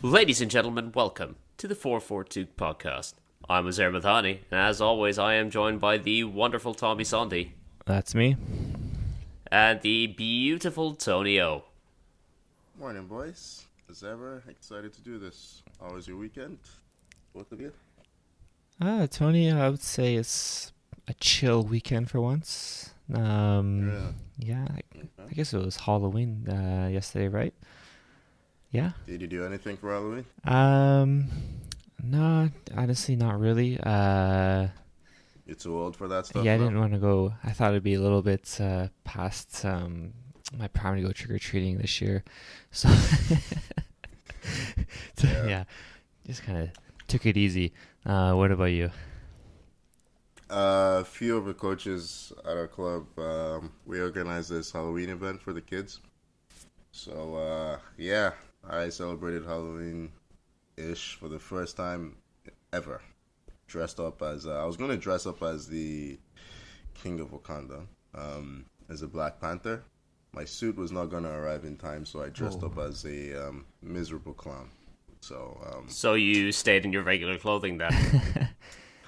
Ladies and gentlemen, welcome to the 442 podcast. I'm Uzair, and as always, I am joined by the wonderful Tommy Sondi. That's me. And the beautiful Tony O. Morning, boys. As ever, excited to do this. How was your weekend, both of you? Tony, I would say it's a chill weekend for once. Yeah, I guess it was Halloween yesterday, right? Yeah. Did you do anything for Halloween? No, honestly, not really. You're too old for that stuff? Yeah, I now? didn't want to go. I thought it'd be a little bit past my prime to go trick-or-treating this year. So, yeah, just kind of took it easy. What about you? A few of the coaches at our club, we organized this Halloween event for the kids. So, yeah, I celebrated Halloween-ish for the first time ever. Dressed up as, I was going to dress up as the King of Wakanda, as a Black Panther. My suit was not going to arrive in time, so I dressed up as a miserable clown. So you stayed in your regular clothing then?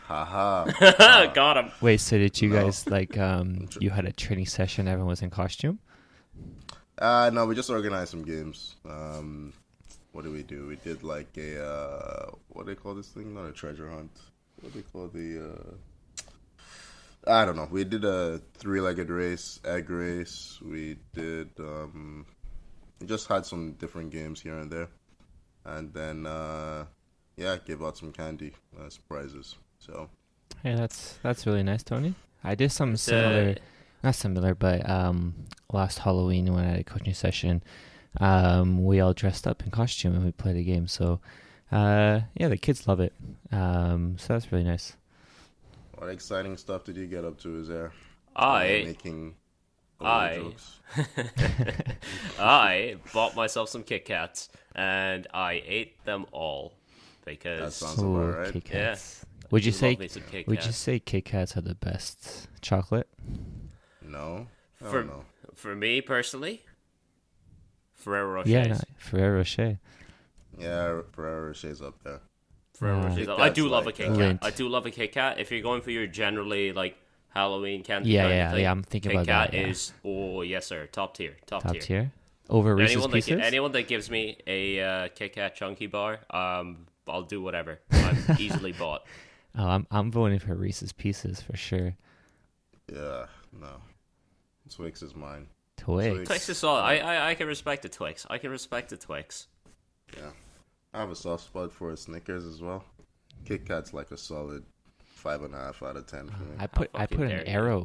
Haha. Got him. Wait, so did you guys, you had a training session, everyone was in costume? No, we just organized some games. What did we do? We did like a, what do they call this thing? Not a treasure hunt. What do they call I don't know. We did a 3-legged race, egg race. We did, we just had some different games here and there. And then, gave out some candy as prizes. So, Hey, that's really nice, Tony. I did something similar, not similar, but last Halloween when I had a coaching session, we all dressed up in costume and we played a game. So, the kids love it. So that's really nice. what exciting stuff did you get up to? Is there making jokes? I bought myself some Kit Kats and I ate them all because That sounds about right. Kit Kats. Yeah. Would you say Kit Would you Kats. say Kit Kats are the best chocolate? No. I don't know. For me personally, Ferrero Rocher. Yeah, no, Ferrero Rocher. Yeah, Ferrero Rocher's up there. Ferrero Yeah. Rocher's Kit up. I do Kat's love a like, Kit Kat. Lint. I do love a Kit Kat. If you're going for your generally like Halloween candy, Yeah, kind of thing, I'm thinking Kit about Kat that. Yeah. is yes sir, top tier. Top tier. Over Reese's Pieces? Anyone that gives me a Kit Kat chunky bar, I'll do whatever. I'm easily bought. Oh, I'm voting for Reese's Pieces for sure. Yeah, no. Twix is mine. Twix. Twix is solid. I can respect the Twix. Yeah. I have a soft spot for a Snickers as well. Kit Kat's like a solid 5.5 out of 10 for me. I put fucking an dare you. arrow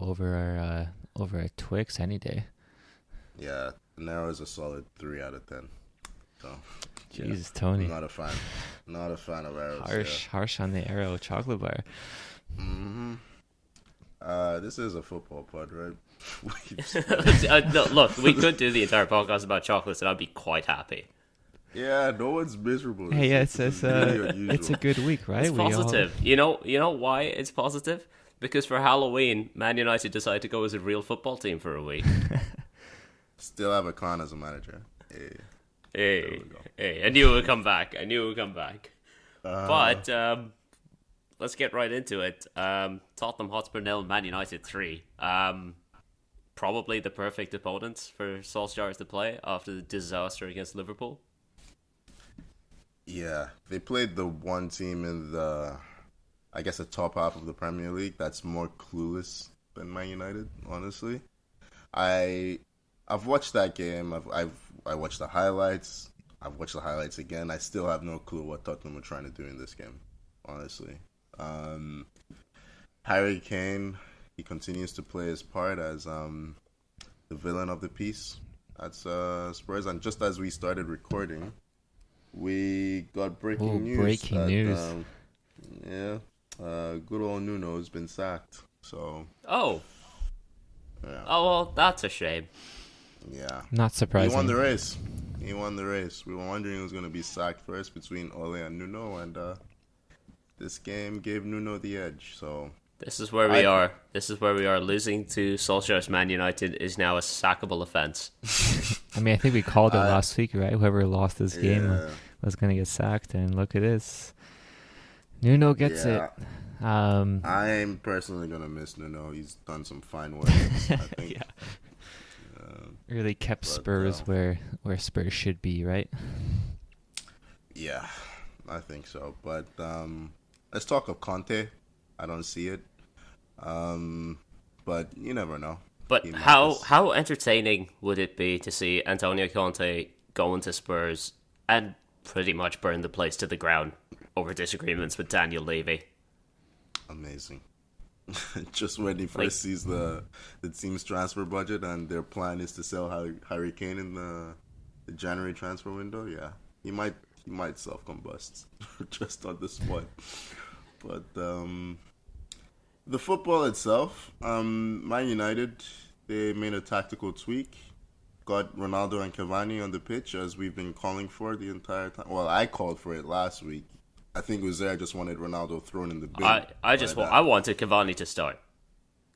over a Twix any day. Yeah, Nero is a solid 3 out of 10. So, Jesus, Tony. not a fan. Not a fan of arrows. Harsh on the arrow chocolate bar. Mm-hmm. This is a football pod, right? No, look, we could do the entire podcast about chocolates, and I'd be quite happy. Yeah, no one's miserable. Hey, yeah, This is really unusual. it's a good week, right? It's positive. You know why it's positive? Because for Halloween, Man United decided to go as a real football team for a week. Still have a clown as a manager. Hey. Hey, I knew it would come back. But let's get right into it. Tottenham Hotspur 0, Man United 3. Probably the perfect opponents for Solskjaer to play after the disaster against Liverpool. Yeah, they played the one team in the top half of the Premier League that's more clueless than Man United, honestly. I've watched that game. I watched the highlights. I've watched the highlights again. I still have no clue what Tottenham were trying to do in this game, honestly. Harry Kane, he continues to play his part as the villain of the piece at Spurs. And just as we started recording, we got breaking news. Breaking news. Good old Nuno has been sacked. So. Oh. Yeah. Oh, well, that's a shame. Yeah. Not surprising. He won the race. We were wondering who was going to be sacked first between Ole and Nuno, and this game gave Nuno the edge. So This is where we are. This is where we are. Losing to Solskjaer's Man United is now a sackable offence. I mean, I think we called it last week, right? Whoever lost this game was going to get sacked, and look at this. Nuno gets it. I'm personally going to miss Nuno. He's done some fine work, I think. Yeah. Really kept Spurs where Spurs should be, right? Yeah, I think so. But let's talk of Conte. I don't see it. But you never know. But how entertaining would it be to see Antonio Conte go into Spurs and pretty much burn the place to the ground over disagreements with Daniel Levy? Amazing. Just when he first sees the team's transfer budget and their plan is to sell Harry Kane in the January transfer window, yeah, he might self-combust just on the spot. But the football itself, Man United, they made a tactical tweak, got Ronaldo and Cavani on the pitch as we've been calling for the entire time. Well, I called for it last week. I think Uzair just wanted Ronaldo thrown in the bin. I wanted Cavani to start.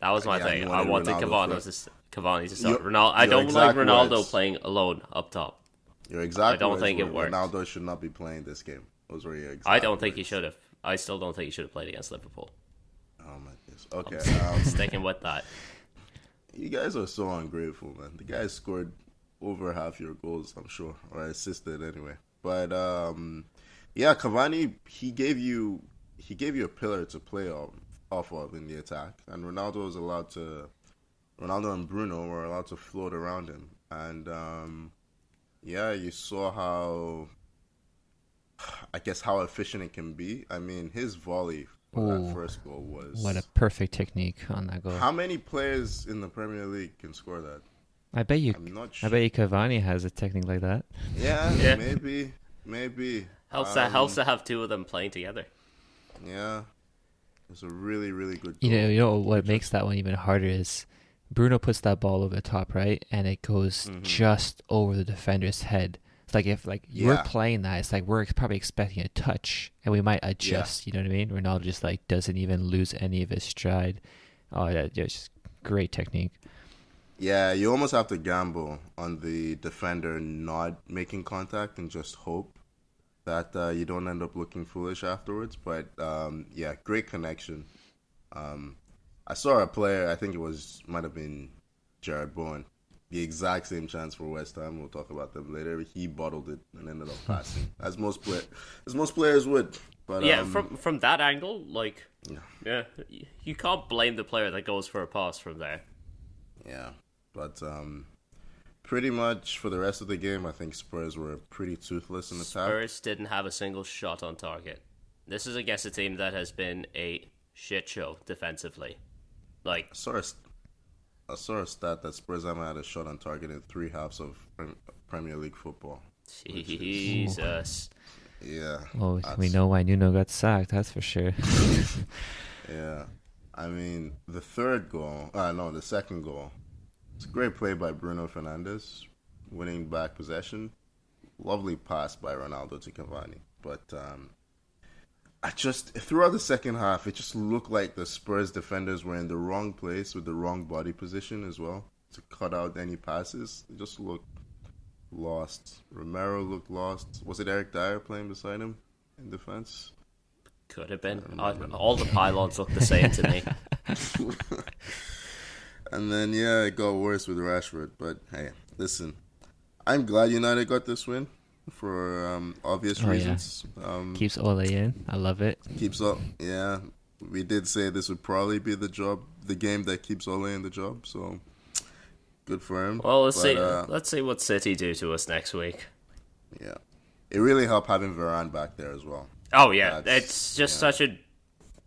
That was my thing. I wanted Cavani to start. I don't like Ronaldo playing alone up top. You're exactly. I don't think it works. Ronaldo should not be playing this game. Those were your exact I don't think words. he should have. I still don't think he should have played against Liverpool. Oh my goodness. Okay. I'm sticking with that. You guys are so ungrateful, man. The guy scored over half your goals, I'm sure, or assisted anyway. But yeah, Cavani, he gave you a pillar to play off of in the attack, and Ronaldo and Bruno were allowed to float around him, and yeah, you saw how efficient it can be. I mean, his volley for that first goal was... What a perfect technique on that goal. How many players in the Premier League can score that? I bet you Cavani has a technique like that. Yeah. Maybe. Helps to have two of them playing together. Yeah. It's a really, really good goal. You know what makes that one even harder is Bruno puts that ball over the top, right? And it goes just over the defender's head. It's like if you're playing that, it's like we're probably expecting a touch, and we might adjust. You know what I mean? Ronaldo just doesn't even lose any of his stride. Oh, that's just great technique. Yeah, you almost have to gamble on the defender not making contact and just hope that you don't end up looking foolish afterwards. But yeah, great connection. I saw a player, I think might have been Jared Bowen. The exact same chance for West Ham. We'll talk about them later. He bottled it and ended up passing, as most players would. But yeah, from that angle, you can't blame the player that goes for a pass from there. Yeah, but pretty much for the rest of the game, I think Spurs were pretty toothless in attack. Spurs didn't have a single shot on target. This is against a team that has been a shit show defensively. I saw a stat that Spurs haven't had a shot on target in 3 halves of Premier League football. Jesus. Yeah. Well, we know why Nuno got sacked, that's for sure. Yeah. I mean, the second goal. It's a great play by Bruno Fernandes, winning back possession. Lovely pass by Ronaldo to Cavani. But throughout the second half, it just looked like the Spurs defenders were in the wrong place with the wrong body position as well to cut out any passes. It just looked lost. Romero looked lost. Was it Eric Dyer playing beside him in defense? Could have been. All the pylons look the same to me. And then, yeah, it got worse with Rashford. But, hey, listen. I'm glad United got this win. For obvious reasons. Yeah. Keeps Ole in. I love it. Keeps up. Yeah. We did say this would probably be the game that keeps Ole in the job. So, good for him. Well, let's see what City do to us next week. Yeah. It really helped having Varane back there as well. Oh, yeah. It's just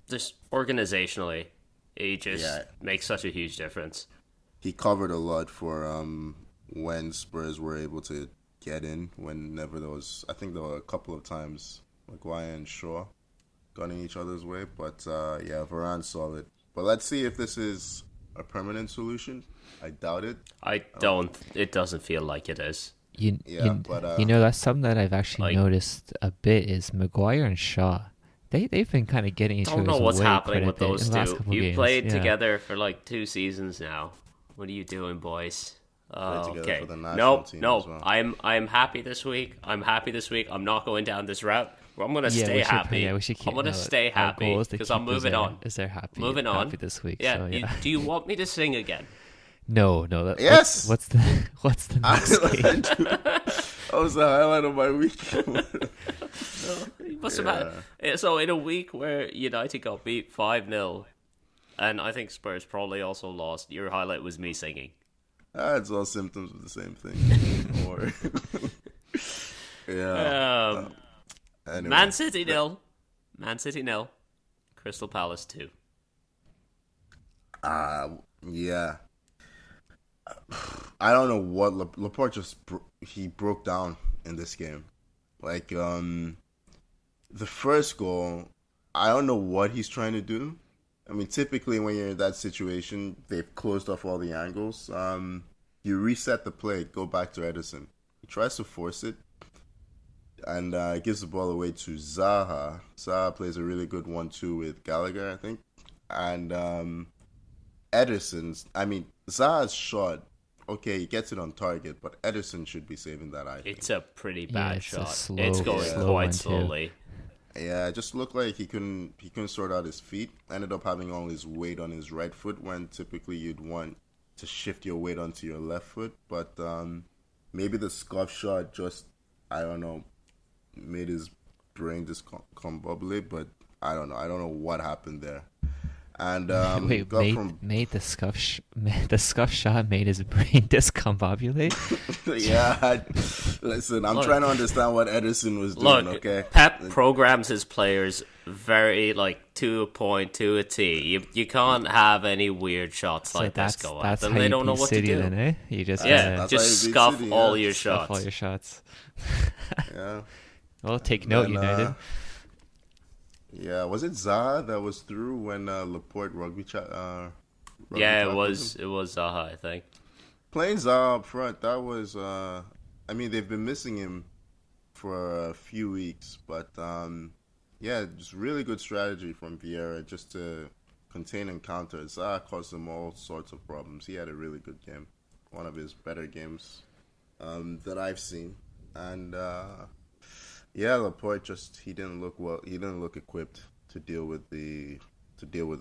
just organizationally, he just makes such a huge difference. He covered a lot for when Spurs were able to get in whenever there was, I think there were a couple of times Maguire and Shaw got in each other's way, but yeah, Varane's solid. But let's see if this is a permanent solution. I doubt it. It doesn't feel like it is. That's something that I've actually noticed a bit is Maguire and Shaw. They've been kind of getting each other's way. Don't know what's happening with those two. You games. played together for 2 seasons now. What are you doing, boys? Played together Okay. for the national No, team no. as well. I'm happy this week. I'm happy this week. I'm not going down this route. I'm gonna Yeah, stay happy. we should keep. I'm gonna stay our happy goal is to because keep I'm moving Uzair. on. Is there happy? Moving on. Happy this week. Yeah. So, yeah. Do you want me to sing again? No. Yes! What's the next game? That was the highlight of my week. You must have had. So in a week where United got beat 5-0, and I think Spurs probably also lost, your highlight was me singing. It's all symptoms of the same thing. Don't worry. Yeah. Anyway. Man City 0. Man City 0. Crystal Palace 2. Yeah. I don't know what Laporte just he broke down in this game. Like the first goal, I don't know what he's trying to do. I mean, typically when you're in that situation, they've closed off all the angles. You reset the play, go back to Ederson. He tries to force it, and gives the ball away to Zaha. Zaha plays a really good 1-2 with Gallagher, I think. And Zaha's shot, okay, he gets it on target, but Ederson should be saving that, I think. It's a pretty bad it's shot. slow- It's going slow one quite too. slowly. Yeah, it just looked like he couldn't sort out his feet. Ended up having all his weight on his right foot when typically you'd want to shift your weight onto your left foot. But maybe the scuff shot just, I don't know, made his brain discombobulate. But I don't know. I don't know what happened there. And made the scuff shot made his brain discombobulate. Yeah, listen, I'm trying to understand what Ederson was doing. Okay, Pep programs his players very to a point, to a T. You can't have any weird shots like this go at them. They don't know what to do. Then, eh? You just just scuff all your shots. Scuff all your shots. Yeah. Well, take note, United. Yeah, was it Zaha that was through when Laporte rugby yeah, it was Zaha, I think. Playing Zaha up front, that was they've been missing him for a few weeks, but just really good strategy from Vieira just to contain and counter. Zaha caused them all sorts of problems. He had a really good game, one of his better games that I've seen, and Laporte he didn't look well. He didn't look equipped to deal with the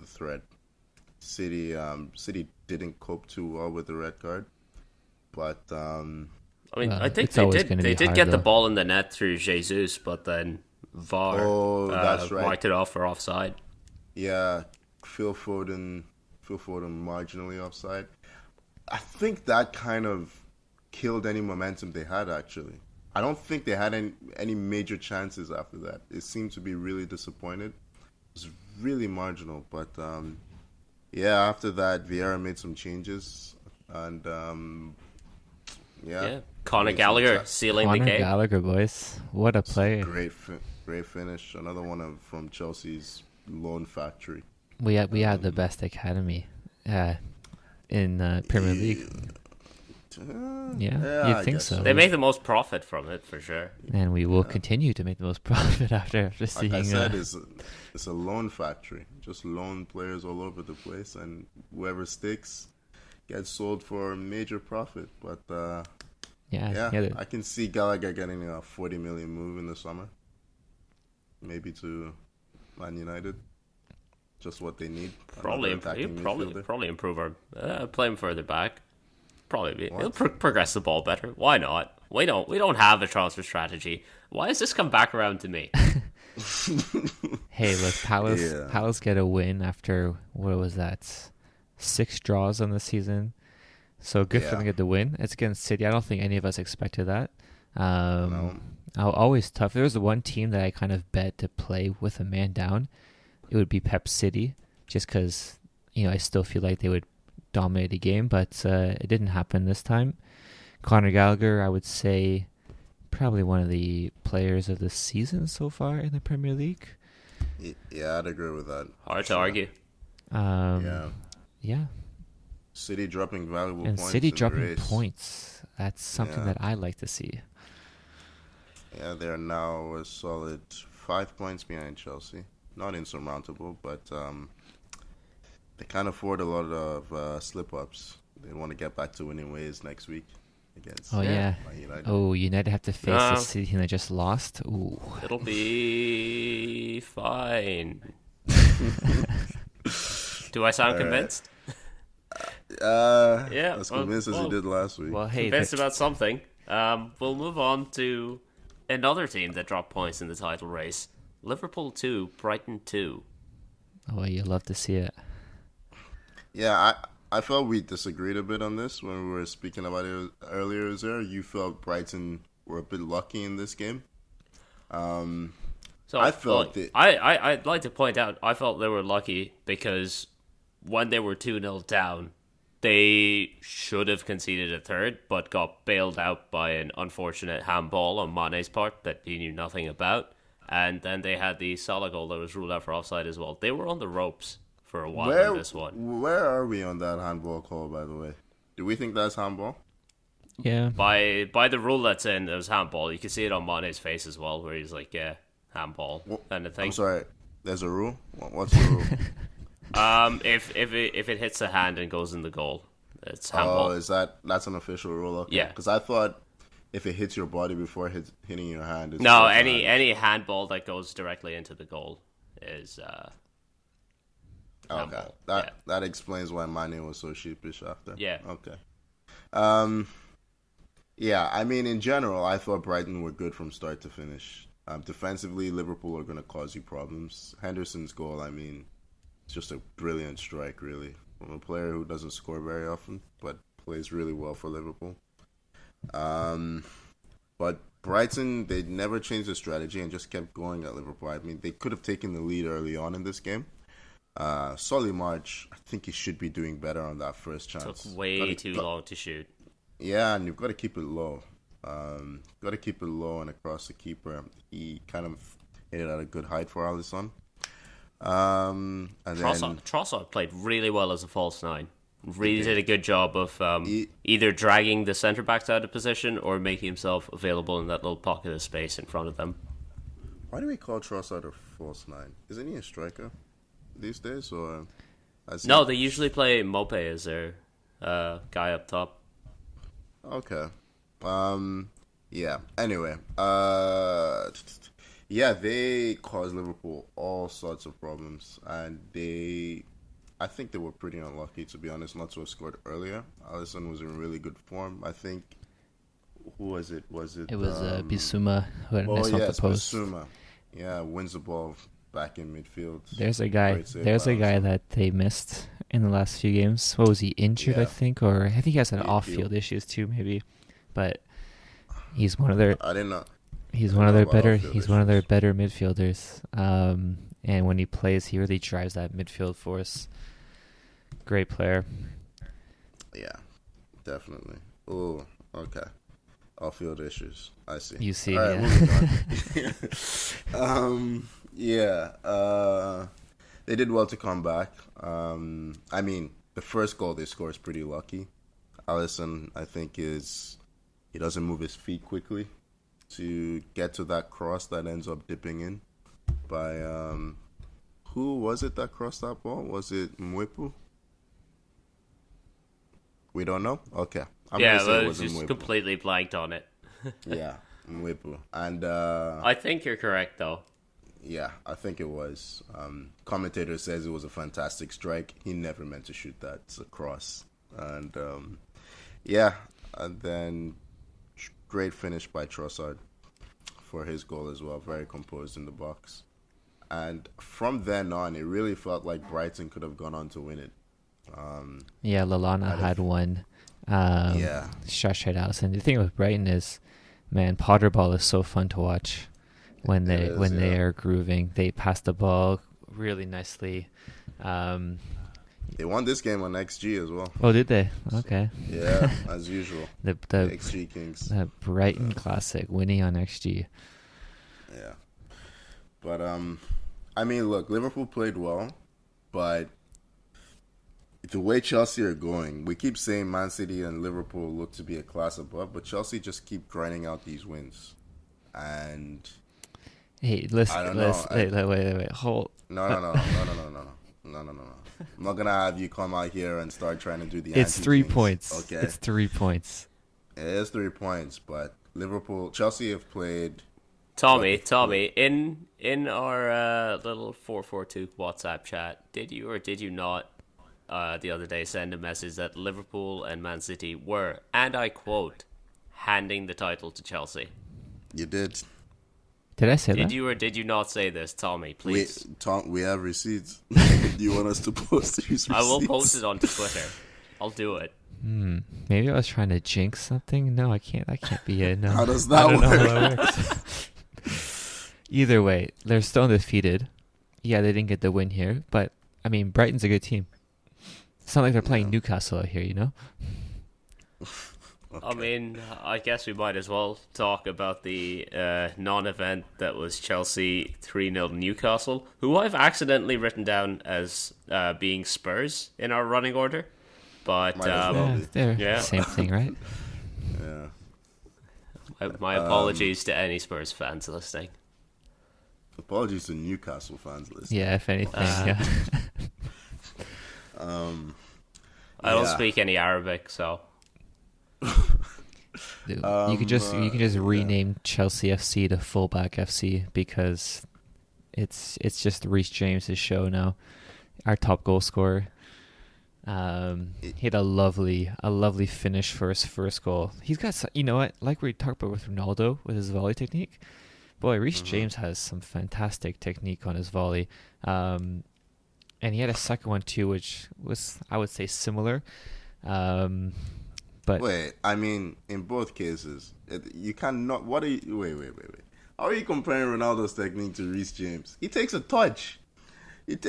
threat. City didn't cope too well with the red card, but I think they did get the ball in the net through Jesus, but then VAR that's right, marked it off for offside. Yeah, Phil Foden marginally offside. I think that kind of killed any momentum they had, actually. I don't think they had any major chances after that. It seemed to be really disappointed. It was really marginal, but after that, Vieira made some changes, and Conor Gallagher sealing the game. Conor Gallagher, boys, what a play! Great finish. Another one from Chelsea's loan factory. We had the best academy in Premier League. You'd think so. They make the most profit from it, for sure. And we will continue to make the most profit after seeing... Like I said, it's a loan factory. Just loan players all over the place, and whoever sticks gets sold for a major profit. But, I can see Gallagher getting a 40 million move in the summer. Maybe to Man United. Just what they need. Probably improve our... play him further back. Probably he'll progress the ball better. Why not? We don't have a transfer strategy. Why has this come back around to me? Hey, look, Palace get a win after what was that? 6 draws on the season. So good for them to get the win. It's against City. I don't think any of us expected that. No. Always tough. There was the one team that I kind of bet to play with a man down. It would be Pep City, just because I still feel like they would dominate the game, but it didn't happen this time. Conor Gallagher, I would say, probably one of the players of the season so far in the Premier League. Yeah, I'd agree with that. Hard to argue. Yeah. City dropping valuable and points. City dropping points. That's something that I like to see. Yeah, they're now a solid 5 points behind Chelsea. Not insurmountable, but they can't afford a lot of slip-ups they want to get back to winning ways next week against. Oh yeah. United. Oh, United have to face the City team that just lost. Ooh. It'll be fine. Do I sound convinced? Yeah, as convinced as you did last week. Well, hey, convinced about something. We'll move on to another team that dropped points in the title race. Liverpool 2, Brighton 2. Oh, you love to see it. Yeah, I felt we disagreed a bit on this when we were speaking about it earlier. Uzair, you felt Brighton were a bit lucky in this game. So I felt I'd like to point out, I felt they were lucky because when they were 2-0 down, they should have conceded a third, but got bailed out by an unfortunate handball on Mane's part that he knew nothing about. And then they had the Salah goal that was ruled out for offside as well. They were on the ropes for a while in this one. Where are we on that handball call, by the way? Do we think that's handball? Yeah. By the rule that's in, it was handball. You can see it on Mane's face as well, where he's like, yeah, handball kind of thing. I'm sorry, there's a rule? What's the rule? If it hits the hand and goes in the goal, it's handball. Oh, that's an official rule? Okay. Yeah. Because I thought if it hits your body before hitting your hand, it's no, any handball that goes directly into the goal is handball. Okay. That explains why Mane was so sheepish after. Yeah. Okay. Yeah, I mean, in general, I thought Brighton were good from start to finish. Defensively, Liverpool are going to cause you problems. Henderson's goal, I mean, it's just a brilliant strike, really, from a player who doesn't score very often, but plays really well for Liverpool. But Brighton, they never changed their strategy and just kept going at Liverpool. I mean, they could have taken the lead early on in this game. Solly March, I think he should be doing better on that first chance. Took way too long to shoot. Yeah, and you've got to keep it low. Got to keep it low and across the keeper. He kind of hit it at a good height for Alisson. And Trossard played really well as a false nine. Really did a good job of either dragging the centre backs out of position or making himself available in that little pocket of space in front of them. Why do we call Trossard a false nine? Isn't he a striker these days? Or no, they usually play Mope as their guy up top. Okay. Yeah. Anyway. Yeah, they caused Liverpool all sorts of problems, and I think they were pretty unlucky, to be honest, not to have scored earlier. Alisson was in really good form. I think, who was it? It was Bissouma who had a miss off the post. Bissouma. Yeah, wins the ball back in midfield. There's a guy that they missed in the last few games. What was he, injured, I think? Or I think he has off-field issues too, maybe. But he's one of their... I didn't know. He's one of their better midfielders. And when he plays, he really drives that midfield force. Great player. Yeah, definitely. Oh, okay. Off-field issues. I see. You see, right, yeah. They did well to come back. I mean, the first goal they score is pretty lucky. Alisson, I think, he doesn't move his feet quickly to get to that cross that ends up dipping in by who was it that crossed that ball? Was it Mwepu? We don't know. Okay, I'm gonna say it was just Mwepu. Completely blanked on it. Yeah, Mwepu, and I think you're correct though. Yeah, I think it was. Commentator says it was a fantastic strike. He never meant to shoot that. It's a cross, and yeah, and then great finish by Trossard for his goal as well. Very composed in the box. And from then on, it really felt like Brighton could have gone on to win it. Lallana had one. Shot out. And the thing with Brighton is, man, Potter ball is so fun to watch when they are grooving. They pass the ball really nicely. They won this game on XG as well. Oh, did they? Okay. Yeah, as usual. the XG Kings. The Brighton classic, winning on XG. Yeah. But, I mean, look, Liverpool played well, but the way Chelsea are going, we keep saying Man City and Liverpool look to be a class above, but Chelsea just keep grinding out these wins. And hey, listen, wait, hold. No. No. I'm not gonna have you come out here and start trying to do the. It's 3 anti-jinx, points. Okay, It's 3 points. it is 3 points, but Chelsea have played. Tommy, in our little 442 WhatsApp chat, did you or did you not the other day send a message that Liverpool and Man City were, and I quote, handing the title to Chelsea? You did. Did I say that? Did you or did you not say this, Tommy? Please. We have receipts. Do you want us to post these receipts? I will post it onto Twitter. I'll do it. Maybe I was trying to jinx something. No, I can't. That can't be it. No. How does that work? I don't know how that works. Either way, they're still undefeated. Yeah, they didn't get the win here, but I mean, Brighton's a good team. It's not like they're playing Newcastle out here, you know? Okay. I mean, I guess we might as well talk about the non-event that was Chelsea 3-0 Newcastle, who I've accidentally written down as being Spurs in our running order. But Might as well be. They're same thing, right? Yeah. my apologies to any Spurs fans listening. Apologies to Newcastle fans listening. Yeah, if anything, yeah. I don't speak any Arabic, so Dude, you can just rename Chelsea FC to Fullback FC because it's just Reece James' show now. Our top goal scorer. He had a lovely finish for his first goal. He's got you know what, like we talked about with Ronaldo with his volley technique. Boy, Reece James has some fantastic technique on his volley. And he had a second one too, which was, I would say, similar. But wait, I mean, in both cases, you cannot. What are you? Wait. How are you comparing Ronaldo's technique to Reece James? He takes a touch. And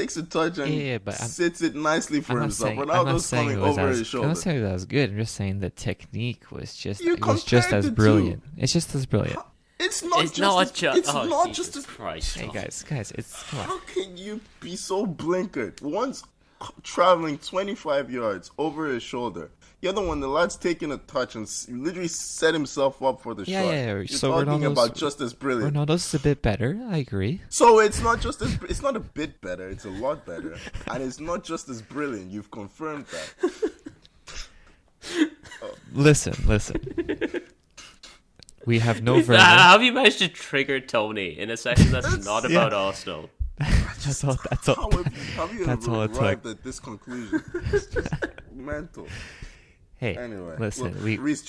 sits it nicely for himself. Ronaldo's coming over his shoulder. I'm not saying that was good. I'm just saying the technique was just as brilliant. It's just as brilliant. It's not just as Christ. Hey guys, come on. How can you be so blinkered? One's traveling 25 yards over his shoulder. The other one, the lad's taking a touch and literally set himself up for the shot. Yeah. You're so talking about just as brilliant. Ronaldo's a bit better. I agree. So it's not a bit better. It's a lot better, and it's not just as brilliant. You've confirmed that. Listen. We have no version. How have you managed to trigger Tony in a section that's not about Arsenal? That's all. How have you That's all it arrived took. at this conclusion? It's just mental. Hey, Anyway, listen. Reece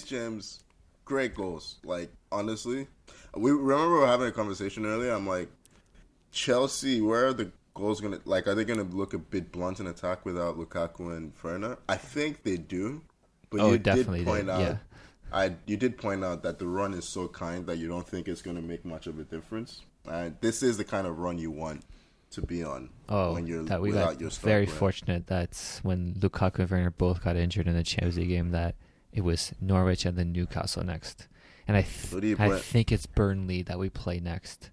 James, great goals. Like, honestly, we were having a conversation earlier. I'm like, Chelsea, where are the goals gonna, like, are they gonna look a bit blunt in attack without Lukaku and Werner? I think they do, but you did point out. Yeah. You did point out that the run is so kind that you don't think it's going to make much of a difference. This is the kind of run you want to be on when you're without your star very player. fortunate that when Lukaku and Werner both got injured in the Champions League game that it was Norwich and then Newcastle next. And I think it's Burnley that we play next.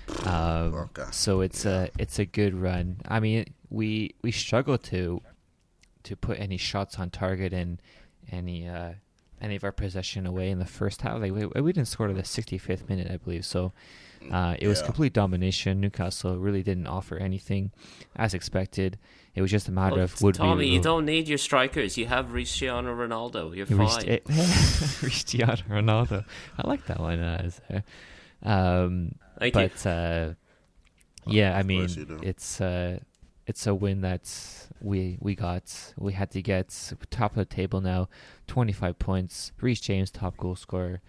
Okay. So it's a good run. I mean, we struggle to put any shots on target and any of our possession away in the first half. Like we didn't score to the 65th minute, I believe. So it was complete domination. Newcastle really didn't offer anything as expected. It was just a matter of Tommy, you don't need your strikers. You have Cristiano Ronaldo. You're fine. Cristiano Ronaldo. I like that one. Thank you. Yeah, I mean, it's a win that we had to get top of the table now, 25 points. Reece James, top goal scorer.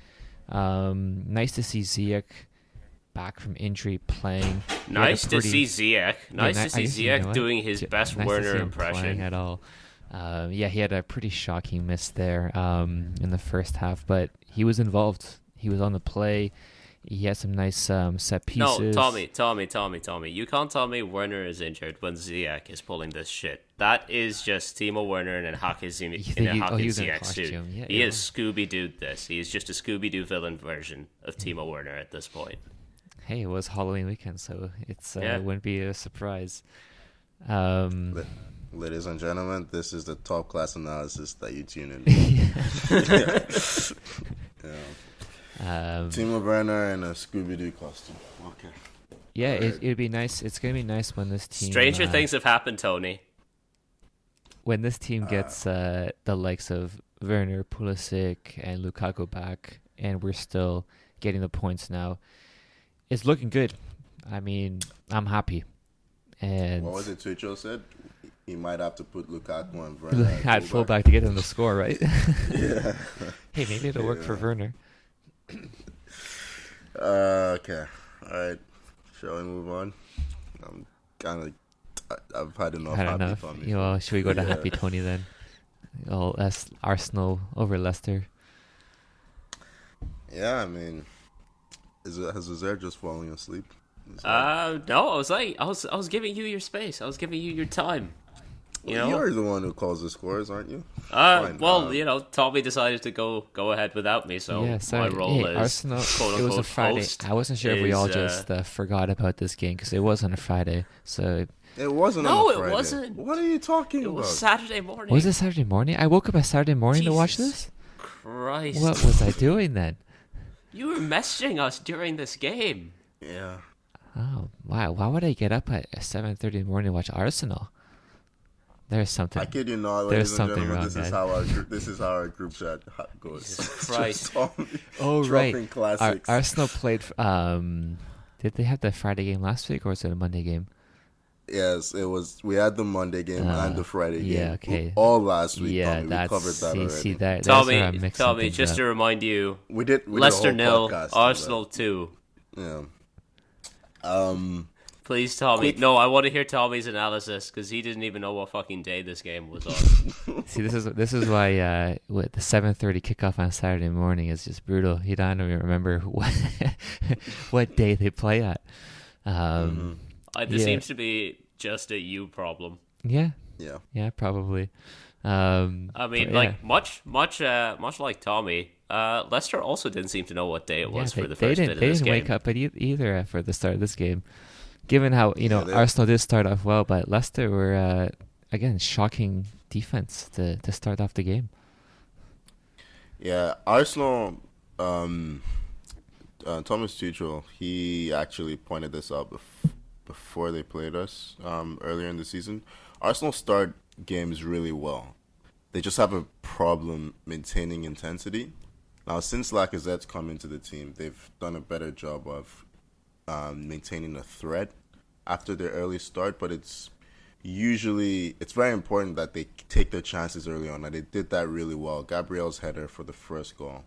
Nice to see Ziyech back from injury playing. Nice to see Ziyech doing his best Werner impression at all. He had a pretty shocking miss there in the first half, but he was involved. He was on the play. He had some nice set pieces. No, Tommy. You can't tell me Werner is injured when Ziyech is pulling this shit. That is just Timo Werner in a Hakim Ziyech suit. Yeah, he has Scooby-Dooed this. He is just a Scooby-Doo villain version of Timo Werner at this point. Hey, it was Halloween weekend, so it wouldn't be a surprise. Ladies and gentlemen, this is the top class analysis that you tune in. Yeah. Timo Werner in a Scooby-Doo costume. Okay. Yeah, it'd be nice. It's gonna be nice when this team. Stranger things have happened, Tony. When this team gets the likes of Werner, Pulisic, and Lukaku back, and we're still getting the points now, it's looking good. I mean, I'm happy. And what was it Tuchel said? He might have to put Lukaku and Werner at fullback to get him to score, right? Yeah. Hey, maybe it'll work for Werner. Okay. All right. Shall we move on? I'm kind of. I've had enough. Should we go to Happy Tony then? Arsenal over Leicester. Yeah, I mean, has Uzair just falling asleep? No, I was giving you your space. I was giving you your time. You're the one who calls the scores, aren't you? Tommy decided to go ahead without me, so my role is Arsenal. Quote, it was a unquote, Friday. host I wasn't sure if we all just forgot about this game because it wasn't a Friday. So it wasn't. No, on a Friday. It wasn't. What are you talking about? It was Saturday morning. Was it Saturday morning? I woke up on Saturday morning to watch this. Christ! What was I doing then? You were messaging us during this game. Yeah. Oh wow! Why would I get up at 7:30 in the morning to watch Arsenal? There's something. I kid you not, there's ladies and something gentlemen. Wrong, This is how our group chat goes. Jesus Christ! Oh right. Classics. Arsenal played. Did they have the Friday game last week or was it a Monday game? Yes, it was. We had the Monday game and the Friday game. Yeah, okay. All last week. Yeah, Tommy. We covered that already. See that. Tommy, just to remind you, we did Leicester a whole 0, podcast Arsenal 2. Yeah. Please, Tommy. No, I want to hear Tommy's analysis because he didn't even know what fucking day this game was on. See, this is why the 7:30 kickoff on Saturday morning is just brutal. You don't even remember what day they play at. This seems to be just a you problem. Yeah, probably. Much like Tommy, Leicester also didn't seem to know what day it was for the first bit of this game. They didn't wake up either for the start of this game. Given how Arsenal did start off well, but Leicester were again shocking defense to start off the game. Yeah, Arsenal. Thomas Tuchel, he actually pointed this out before they played us earlier in the season. Arsenal start games really well. They just have a problem maintaining intensity. Now, since Lacazette's come into the team, they've done a better job of maintaining a threat after their early start, but it's very important that they take their chances early on, and they did that really well. Gabriel's header for the first goal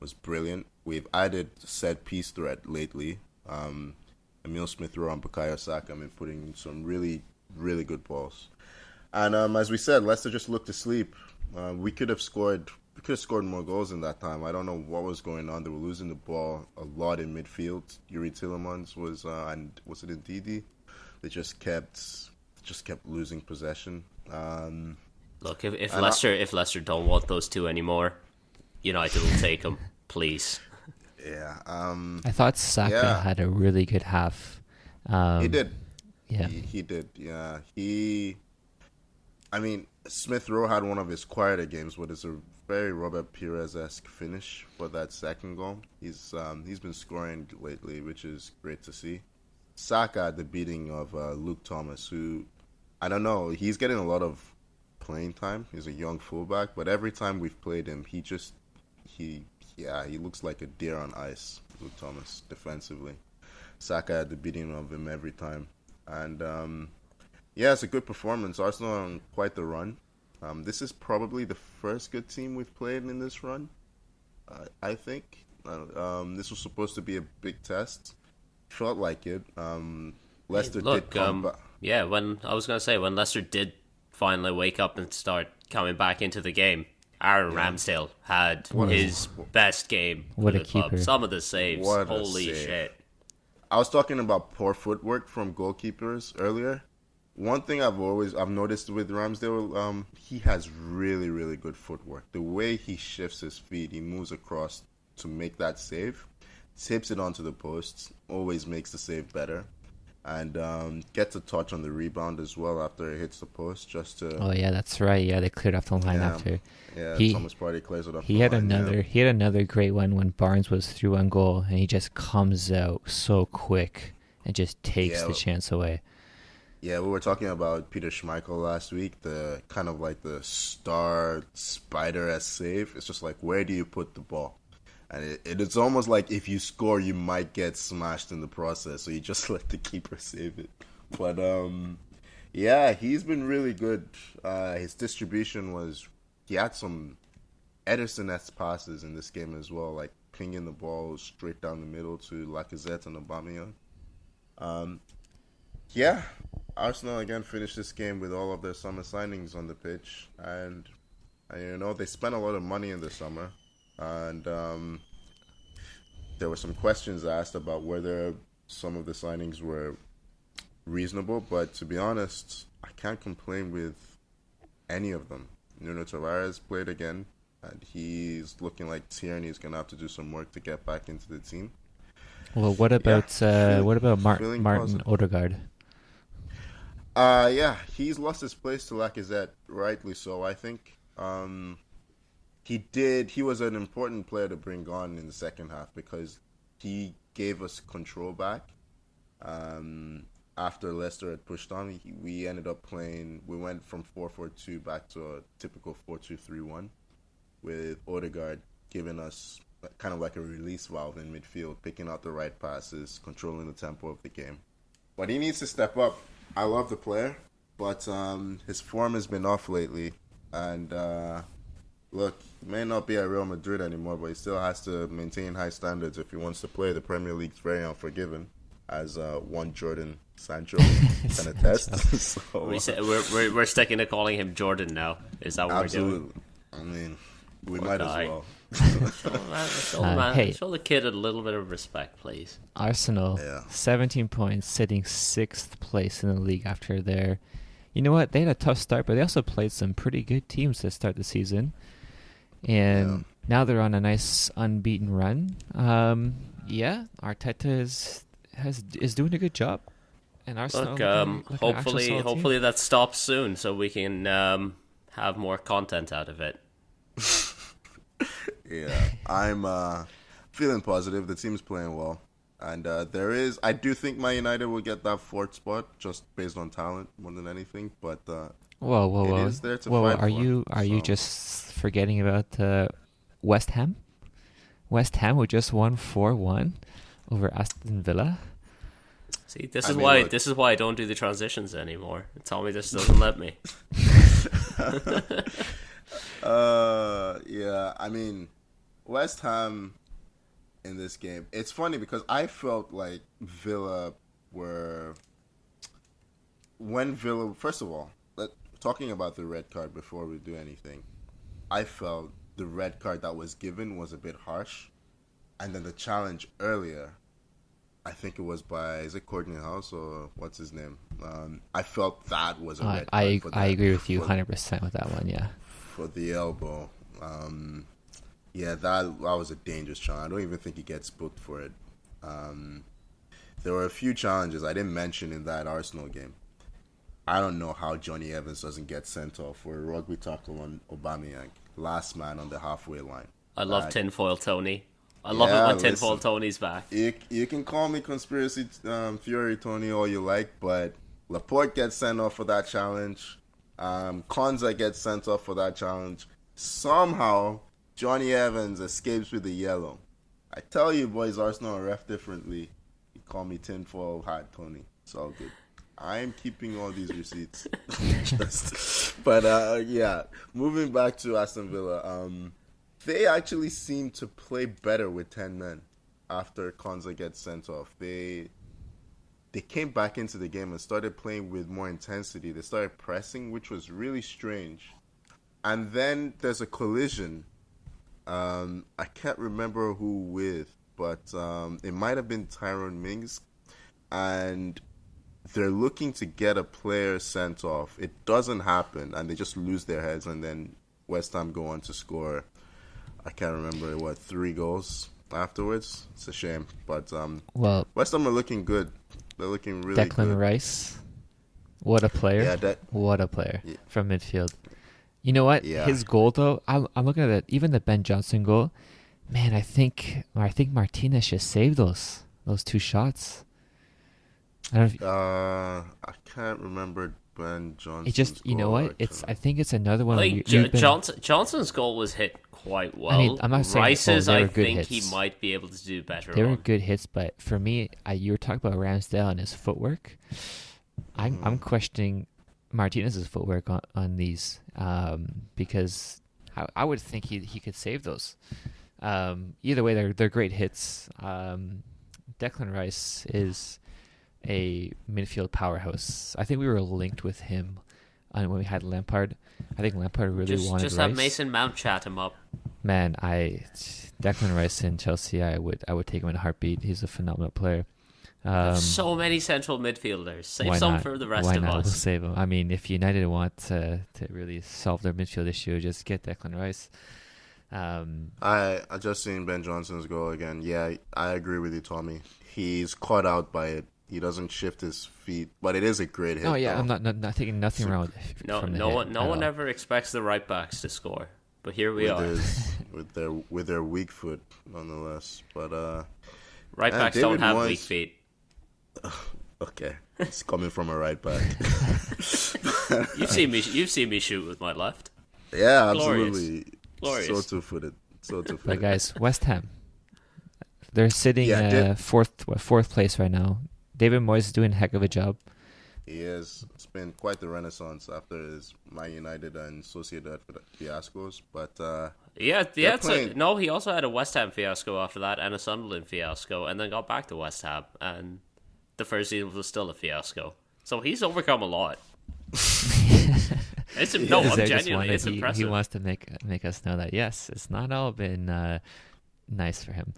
was brilliant. We've added set piece threat lately. Emile Smith-Rowe and Bukayo Saka have been putting some really, really good balls. And as we said, Leicester just looked asleep. We could have scored more goals in that time. I don't know what was going on. They were losing the ball a lot in midfield. Yuri Tillemans was, and was it Ndidi? They just kept losing possession. Look, if Leicester don't want those two anymore, United will take them, please. Yeah. I thought Saka had a really good half. He did. Yeah. He did. Yeah. Smith Rowe had one of his quieter games, but it's a very Robert Pires-esque finish for that second goal. He's been scoring lately, which is great to see. Saka had the beating of Luke Thomas, who, I don't know, he's getting a lot of playing time. He's a young fullback, but every time we've played him, he looks like a deer on ice, Luke Thomas, defensively. Saka had the beating of him every time. And, it's a good performance. Arsenal are on quite the run. This is probably the first good team we've played in this run, I think. This was supposed to be a big test. Felt like it. Leicester did come back. Yeah, when Leicester did finally wake up and start coming back into the game, Aaron Ramsdale had his best game for the club. Some of the saves. Holy shit. I was talking about poor footwork from goalkeepers earlier. One thing I've noticed with Ramsdale, he has really, really good footwork. The way he shifts his feet, he moves across to make that save, tips it onto the post, always makes the save better, and gets a touch on the rebound as well after it hits the post. Oh yeah, that's right. Yeah, they cleared off the line after. Yeah, Thomas Partey clears it off. He had another great one when Barnes was through on goal, and he just comes out so quick and just takes the chance away. Yeah, we were talking about Peter Schmeichel last week, the kind of like the star spider-esque save. It's just like, where do you put the ball? And it's almost like if you score, you might get smashed in the process, so you just let the keeper save it. But, yeah, he's been really good. His distribution was, he had some Ederson-esque passes in this game as well, like pinging the ball straight down the middle to Lacazette and Aubameyang. Yeah, Arsenal again finished this game with all of their summer signings on the pitch, and you know, they spent a lot of money in the summer, and there were some questions asked about whether some of the signings were reasonable, but to be honest, I can't complain with any of them. Nuno Tavares played again, and he's looking like Tierney's going to have to do some work to get back into the team. Well, what about Martin Odegaard? Yeah, he's lost his place to Lacazette, rightly so. I think he was an important player to bring on in the second half because he gave us control back. After Leicester had pushed on, we ended up playing, we went from 4-4-2 back to a typical 4-2-3-1 with Odegaard giving us kind of like a release valve in midfield, picking out the right passes, controlling the tempo of the game. But he needs to step up. I love the player, but his form has been off lately. And look, he may not be at Real Madrid anymore, but he still has to maintain high standards if he wants to play. The Premier League's very unforgiving, as one Jordan Sancho can attest. So, we're sticking to calling him Jordan now. Is that what absolutely. we're doing? I mean, we might as well. Show the kid a little bit of respect, please. Arsenal, 17 points, sitting 6th place in the league after their... You know what? They had a tough start, but they also played some pretty good teams to start the season. And now they're on a nice unbeaten run. Arteta is doing a good job. And Arsenal, hopefully that stops soon so we can have more content out of it. Yeah, I'm feeling positive. The team's playing well. And I do think Man United will get that 4th spot just based on talent more than anything. But whoa! It is there to fight are you just forgetting about West Ham? West Ham, who just won 4-1 over Aston Villa. See, this is why I don't do the transitions anymore. Tommy just doesn't let me. Yeah, I mean, West Ham in this game, it's funny because I felt like Villa were... First of all, talking about the red card before we do anything, I felt the red card that was given was a bit harsh. And then the challenge earlier, I think it was is it Courtney House or what's his name? I felt that was a red card. I agree with you 100% with that one, yeah. For the elbow. That was a dangerous challenge. I don't even think he gets booked for it. There were a few challenges I didn't mention in that Arsenal game. I don't know how Johnny Evans doesn't get sent off for a rugby tackle on Aubameyang. Last man on the halfway line. I love Tinfoil Tony. I love it when Tinfoil Tony's back. You can call me conspiracy theory Tony all you like, but Laporte gets sent off for that challenge. Konza gets sent off for that challenge. Somehow, Johnny Evans escapes with the yellow. I tell you, boys, Arsenal are ref differently. You call me tinfoil hat, Tony. It's all good. I am keeping all these receipts. But moving back to Aston Villa, they actually seem to play better with 10 men after Konza gets sent off. They came back into the game and started playing with more intensity. They started pressing, which was really strange. And then there's a collision. I can't remember who with, but it might have been Tyrone Mings. And they're looking to get a player sent off. It doesn't happen, and they just lose their heads, and then West Ham go on to score, I can't remember, 3 goals afterwards? It's a shame. But West Ham are looking good. They're looking really good. Declan Rice, what a player. What a player from midfield. You know what? Yeah. His goal, though, I'm looking at it. Even the Ben Johnson goal, man, I think Martinez just saved those 2 shots. I don't know if, I can't remember Ben Johnson's it just, you know goal, what? actually. I think it's another one. Like Johnson's goal was hit quite well. I mean, I'm not saying Rice's, they were I good think hits. he might be able to do better. They were on. good hits, but for me, you were talking about Ramsdale and his footwork. I'm questioning Martinez's footwork on these because I would think he could save those. Either way, they're great hits. Declan Rice is a midfield powerhouse. I think we were linked with him when we had Lampard. I think Lampard really wanted just Rice. have Mason Mount chat him up. Man, Declan Rice in Chelsea, I would take him in a heartbeat. He's a phenomenal player. So many central midfielders. Save why some not? for the rest Why of not? us. We'll save him. I mean, if United want to really solve their midfield issue, just get Declan Rice. I just seen Ben Johnson's goal again. Yeah, I agree with you, Tommy. He's caught out by it. He doesn't shift his feet, but it is a great hit. Oh yeah, though. I'm not taking nothing wrong with it. No one ever expects the right backs to score, but here we are. with their weak foot, nonetheless. But right backs David don't have Moyes- weak feet. Okay, it's coming from a right back. You've seen me shoot with my left. Yeah, Glorious. absolutely. Glorious. So two-footed. But guys, West Ham, they're sitting Yeah, fourth place right now. David Moyes is doing a heck of a job. He is. It's been quite the renaissance after his Man United and Sociedad fiascos. But Yeah. playing- No, he also had a West Ham fiasco after that and a Sunderland fiasco, and then got back to West Ham, and the first season was still a fiasco. So he's overcome a lot. I'm genuinely, it's impressive. He wants to make us know that yes, it's not all been nice for him.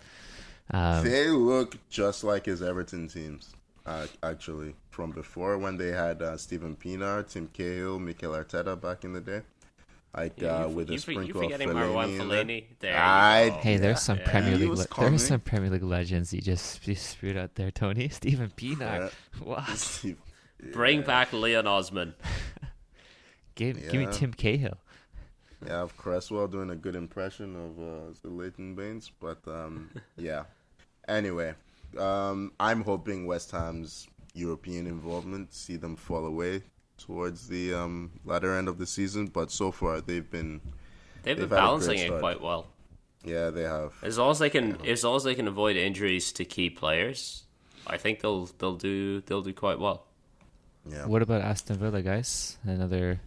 they look just like his Everton teams, actually, from before when they had Steven Pienaar, Tim Cahill, Mikel Arteta back in the day. With a sprinkle of forgetting Marwan Fellaini in there. Fellaini. There you go. Hey, there's some Yeah. Premier He League. was There's some coming. Premier League legends you just spewed out there, Tony. Steven Pienaar. What? Bring back Leon Osman. Give me Yeah. Tim Cahill. Yeah, of Cresswell doing a good impression of the Leighton Baines, but yeah. Anyway, I'm hoping West Ham's European involvement see them fall away towards the latter end of the season, but so far they've been They've been had a great balancing it start. quite well. Yeah, they have. As long as they can avoid injuries to key players, I think they'll do quite well. Yeah. What about Aston Villa, guys? Another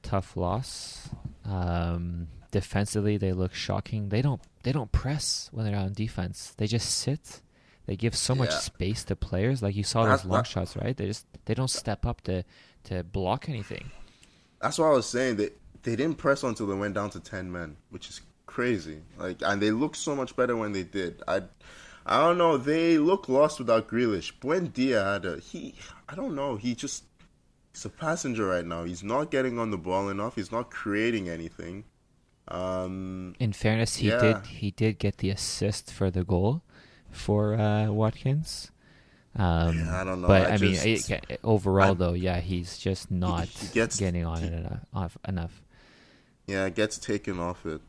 tough loss. Defensively, they look shocking. They don't press when they're on defense. They just sit. They give so much Yeah. space to players. Like you saw those long shots, right? They don't step up to block anything. That's what I was saying. They didn't press until they went down to 10 men, which is crazy. And they looked so much better when they did. I don't know. They look lost without Grealish. Buendia I don't know. He's a passenger right now. He's not getting on the ball enough. He's not creating anything. In fairness, he Yeah. did get the assist for the goal for Watkins. I don't know. But overall, though, yeah, he's just not he gets- getting on it enough. Yeah, it gets taken off it.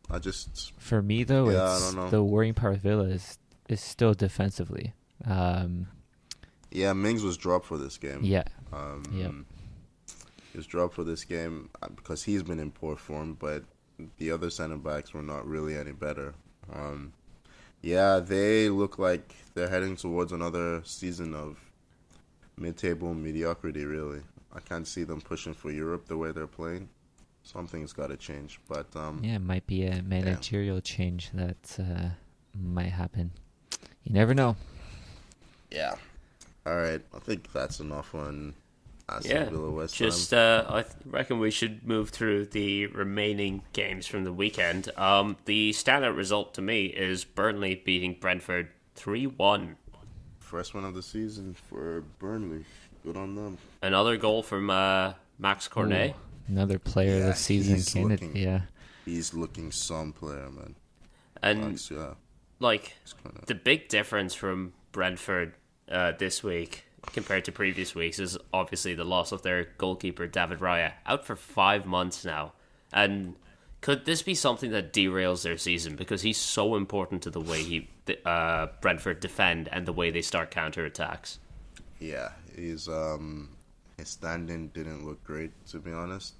For me, though, Yeah, I it's don't know. the worrying part with Villa is still defensively. Yeah, Mings was dropped for this game. Yeah. He was dropped for this game because he's been in poor form, but the other center backs were not really any better. Yeah, they look like they're heading towards another season of mid-table mediocrity, really. I can't see them pushing for Europe the way they're playing. Something's got to change. But Yeah, it might be a managerial change that might happen. You never know. yeah. All right, I think that's enough on Aston Villa West Ham. I reckon we should move through the remaining games from the weekend. The standout result to me is Burnley beating Brentford 3-1. First one of the season for Burnley. Good on them. Another goal from Max Cornet. Another player of the season he's candidate. looking- Yeah. He's looking some player, man. And Yeah. the big difference from Brentford this week compared to previous weeks is obviously the loss of their goalkeeper David Raya, out for 5 months now. And could this be something that derails their season, because he's so important to the way Brentford defend and the way they start counter attacks? Yeah, his standing didn't look great, to be honest.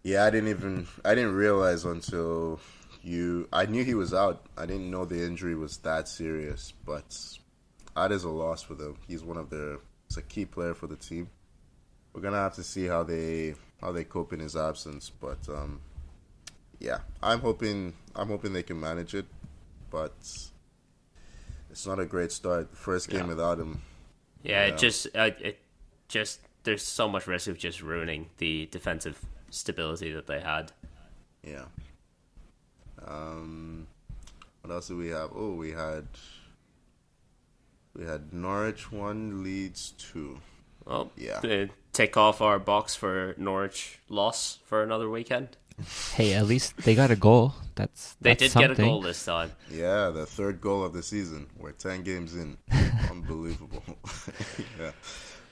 Yeah, I didn't realize until I knew he was out. I didn't know the injury was that serious, but that is a loss for them. He's a key player for the team. We're gonna have to see how they cope in his absence, but yeah, I'm hoping they can manage it, but it's not a great start. The first game without him. Yeah, it just there's so much risk of just ruining the defensive stability that they had. Yeah. What else did we have? Oh, we had Norwich 1, Leeds 2. Well, yeah. Take off our box for Norwich loss for another weekend. Hey, at least they got a goal. They did something. get a goal this time. Yeah, the third goal of the season. We're 10 games in. Unbelievable. Yeah.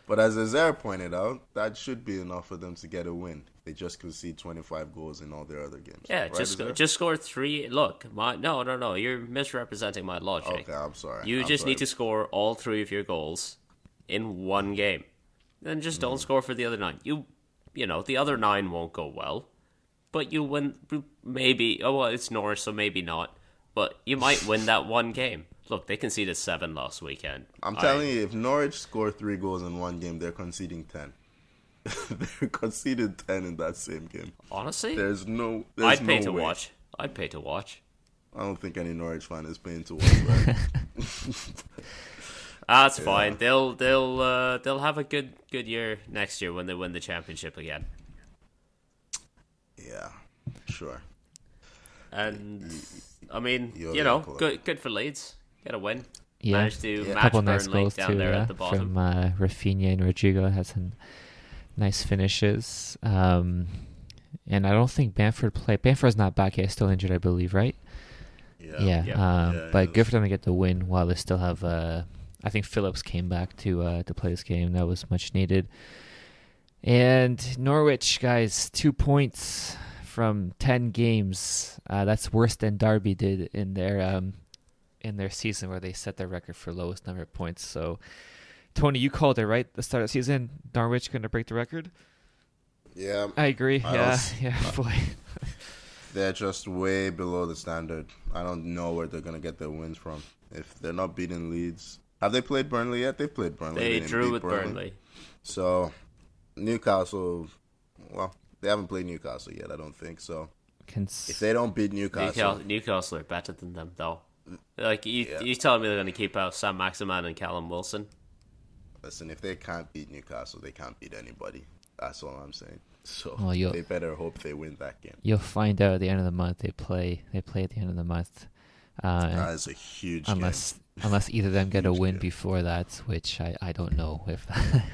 But as Uzair pointed out, that should be enough for them to get a win. They just concede 25 goals in all their other games. Yeah, right, just score 3. Look, no, you're misrepresenting my logic. Okay, I'm sorry. You just need to score all 3 of your goals in one game. Then just don't score for the other 9. You know, the other 9 won't go well. But you win, maybe. Oh, well, it's Norwich, so maybe not. But you might win that one game. Look, they conceded 7 last weekend. I'm telling you, if Norwich score 3 goals in one game, they're conceding 10. They're conceded 10 in that same game. Honestly? I'd pay to watch. I'd pay to watch. I don't think any Norwich fan is paying to watch that. That's fine. They'll have a good year next year when they win the championship again. Yeah, sure. And I mean, good for Leeds. Get a win. Yeah, managed to match couple Burnley nice goals down too, there at the bottom. from Rafinha and Rodrigo had some nice finishes. And I don't think Bamford played. Bamford's not back yet; still injured, I believe, right? Yeah. But good for them to get the win while they still have. I think Phillips came back to play this game. That was much needed. And Norwich, guys, 2 points from 10 games. That's worse than Derby did in their season, where they set their record for lowest number of points. So, Tony, you called it, right? The start of the season, Norwich going to break the record? Yeah. I agree. Yeah, boy. They're just way below the standard. I don't know where they're going to get their wins from. If they're not beating Leeds. Have they played Burnley yet? They've played Burnley. They drew with Burnley. So, Newcastle, well, they haven't played Newcastle yet, I don't think. So, if they don't beat Newcastle... Newcastle are better than them, though. Like, you telling me they're going to keep out Sam Maximan and Callum Wilson? Listen, if they can't beat Newcastle, they can't beat anybody. That's all I'm saying. So, they better hope they win that game. You'll find out at the end of the month. They play at the end of the month. That is a huge unless either of them get a win before that, which I don't know if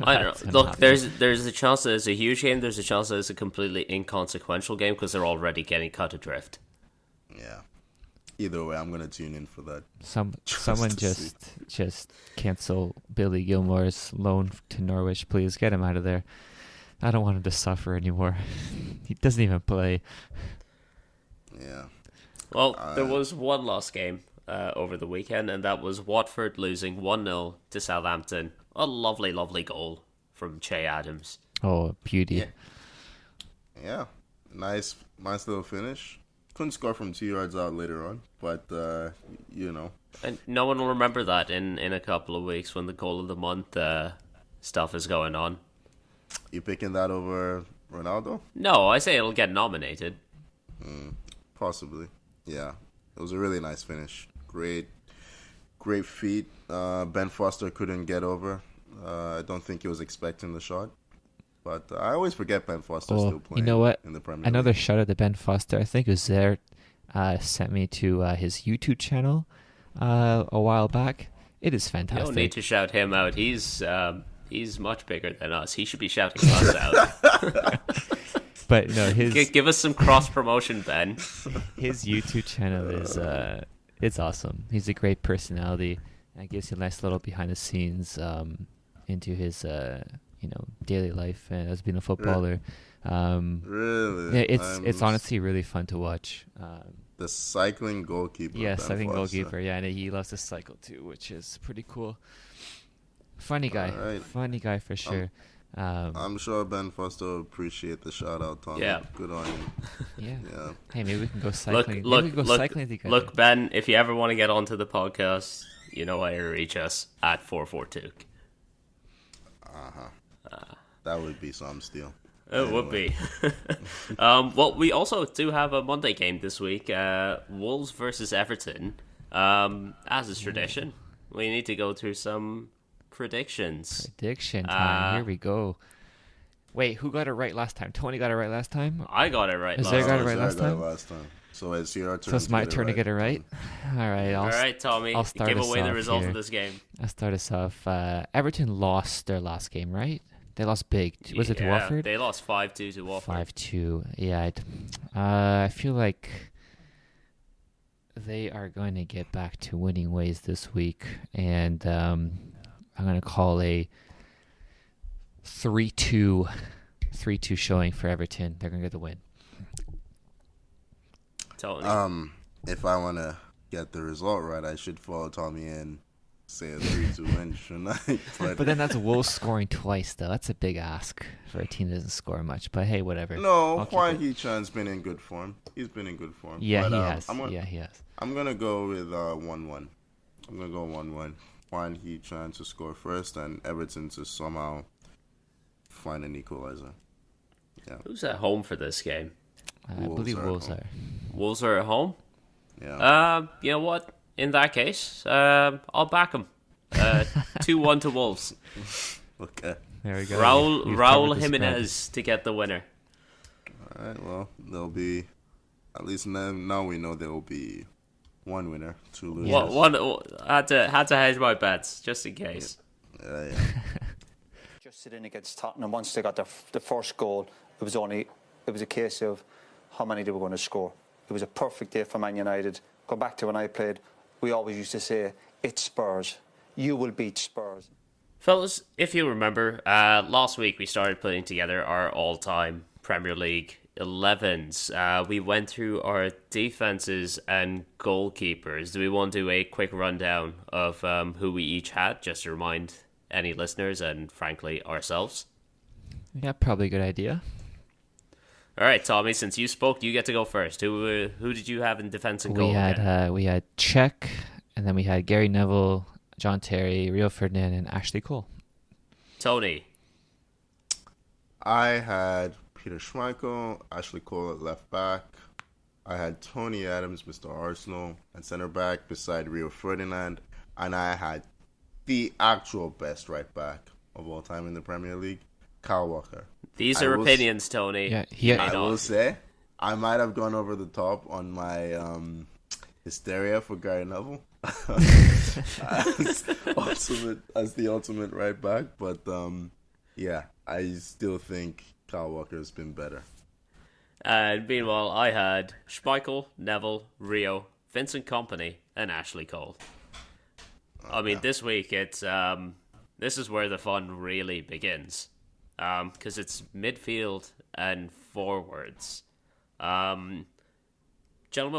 I don't know. Look, there's a chance that it's a huge game. There's a chance that it's a completely inconsequential game because they're already getting cut adrift. Yeah. Either way, I'm gonna tune in for that. Someone just cancel Billy Gilmore's loan to Norwich, please. Get him out of there. I don't want him to suffer anymore. He doesn't even play. Yeah. Well, there was one lost game over the weekend, and that was Watford losing 1-0 to Southampton. A lovely, lovely goal from Che Adams. Oh, beauty. Yeah. Nice little finish. Couldn't score from 2 yards out later on, but, And no one will remember that in a couple of weeks when the goal of the month stuff is going on. You picking that over Ronaldo? No, I say it'll get nominated. Possibly. Yeah. It was a really nice finish. Great feat. Ben Foster couldn't get over. I don't think he was expecting the shot. But I always forget Ben Foster's still playing. You know what? In the Premier League. Another shout out to Ben Foster. I think Uzair sent me to his YouTube channel a while back. It is fantastic. You don't need to shout him out. He's much bigger than us. He should be shouting us out. But no, give us some cross promotion, Ben. His YouTube channel is it's awesome. He's a great personality and gives you a nice little behind the scenes into his daily life as being a footballer. Really? Yeah, it's honestly really fun to watch. The cycling goalkeeper. Yeah, Ben cycling Foster. goalkeeper. Yeah, and he loves to cycle too, which is pretty cool. Funny guy. Alright. Funny guy for sure. I'm sure Ben Foster will appreciate the shout out, Tommy. Yeah. Good on him. Yeah. Hey, maybe we can go cycling. Look, maybe we can go cycling together. Look, Ben, if you ever want to get onto the podcast, you know how to reach us at 442. That would be some steal. It would be. Well, we also do have a Monday game this week. Wolves versus Everton. As is tradition, we need to go through some predictions. Prediction time. Here we go. Wait, who got it right last time? Tony got it right last time? I got it right. Uzair got it right Uzair last time? So it's your turn. So it's my turn to get it right? All right. All right, Tommy. I'll start give us away the off result here. of this game. I'll start us off. Everton lost their last game, right? They lost big. Was it to Watford? They lost 5-2 to Watford. 5-2. Yeah. I feel like they are going to get back to winning ways this week, and I'm going to call a 3-2 showing for Everton. They're going to get the win. Totally. If I want to get the result right, I should follow Tommy and say a 3-2 win, shouldn't I? But then that's Wolves scoring twice, though. That's a big ask for a team that doesn't score much. But hey, whatever. No, Hwang Hee-chan's been in good form. He's been in good form. Yeah, but, he has. He has. I'm going to go with 1-1. I'm going to go 1-1. Hwang Hee-chan to score first and Everton to somehow find an equalizer. Yeah. Who's at home for this game? I believe Wolves are. Wolves are at home? Yeah. You know what? In that case, I'll back them. 2-1 to Wolves. Okay. There we go. Raul Jimenez to get the winner. All right, well, there'll be, at least now we know there will be one winner, 2 losers. Had to hedge my bets, just in case. Yeah. Just sitting against Tottenham, once they got the first goal, it was a case of how many they were going to score. It was a perfect day for Man United. Go back to when I played, we always used to say, it's Spurs. You will beat Spurs. Fellas, if you remember, last week we started putting together our all-time Premier League 11s. We went through our defenses and goalkeepers. Do we want to do a quick rundown of who we each had, just to remind any listeners and, frankly, ourselves? Yeah, probably a good idea. All right, Tommy, since you spoke, you get to go first. Who did you have in defense and goal? We had Czech, and then we had Gary Neville, John Terry, Rio Ferdinand, and Ashley Cole. Tony. I had Peter Schmeichel, Ashley Cole at left back. I had Tony Adams, Mr. Arsenal, at center back beside Rio Ferdinand. And I had the actual best right back of all time in the Premier League, Kyle Walker. These are opinions, Tony. Yeah, I will say, I might have gone over the top on my hysteria for Gary Neville as the ultimate right back, but yeah, I still think Kyle Walker has been better. And meanwhile, I had Schmeichel, Neville, Rio, Vincent Kompany, and Ashley Cole. I mean, this week it's this is where the fun really begins. Because it's midfield and forwards. Gentlemen,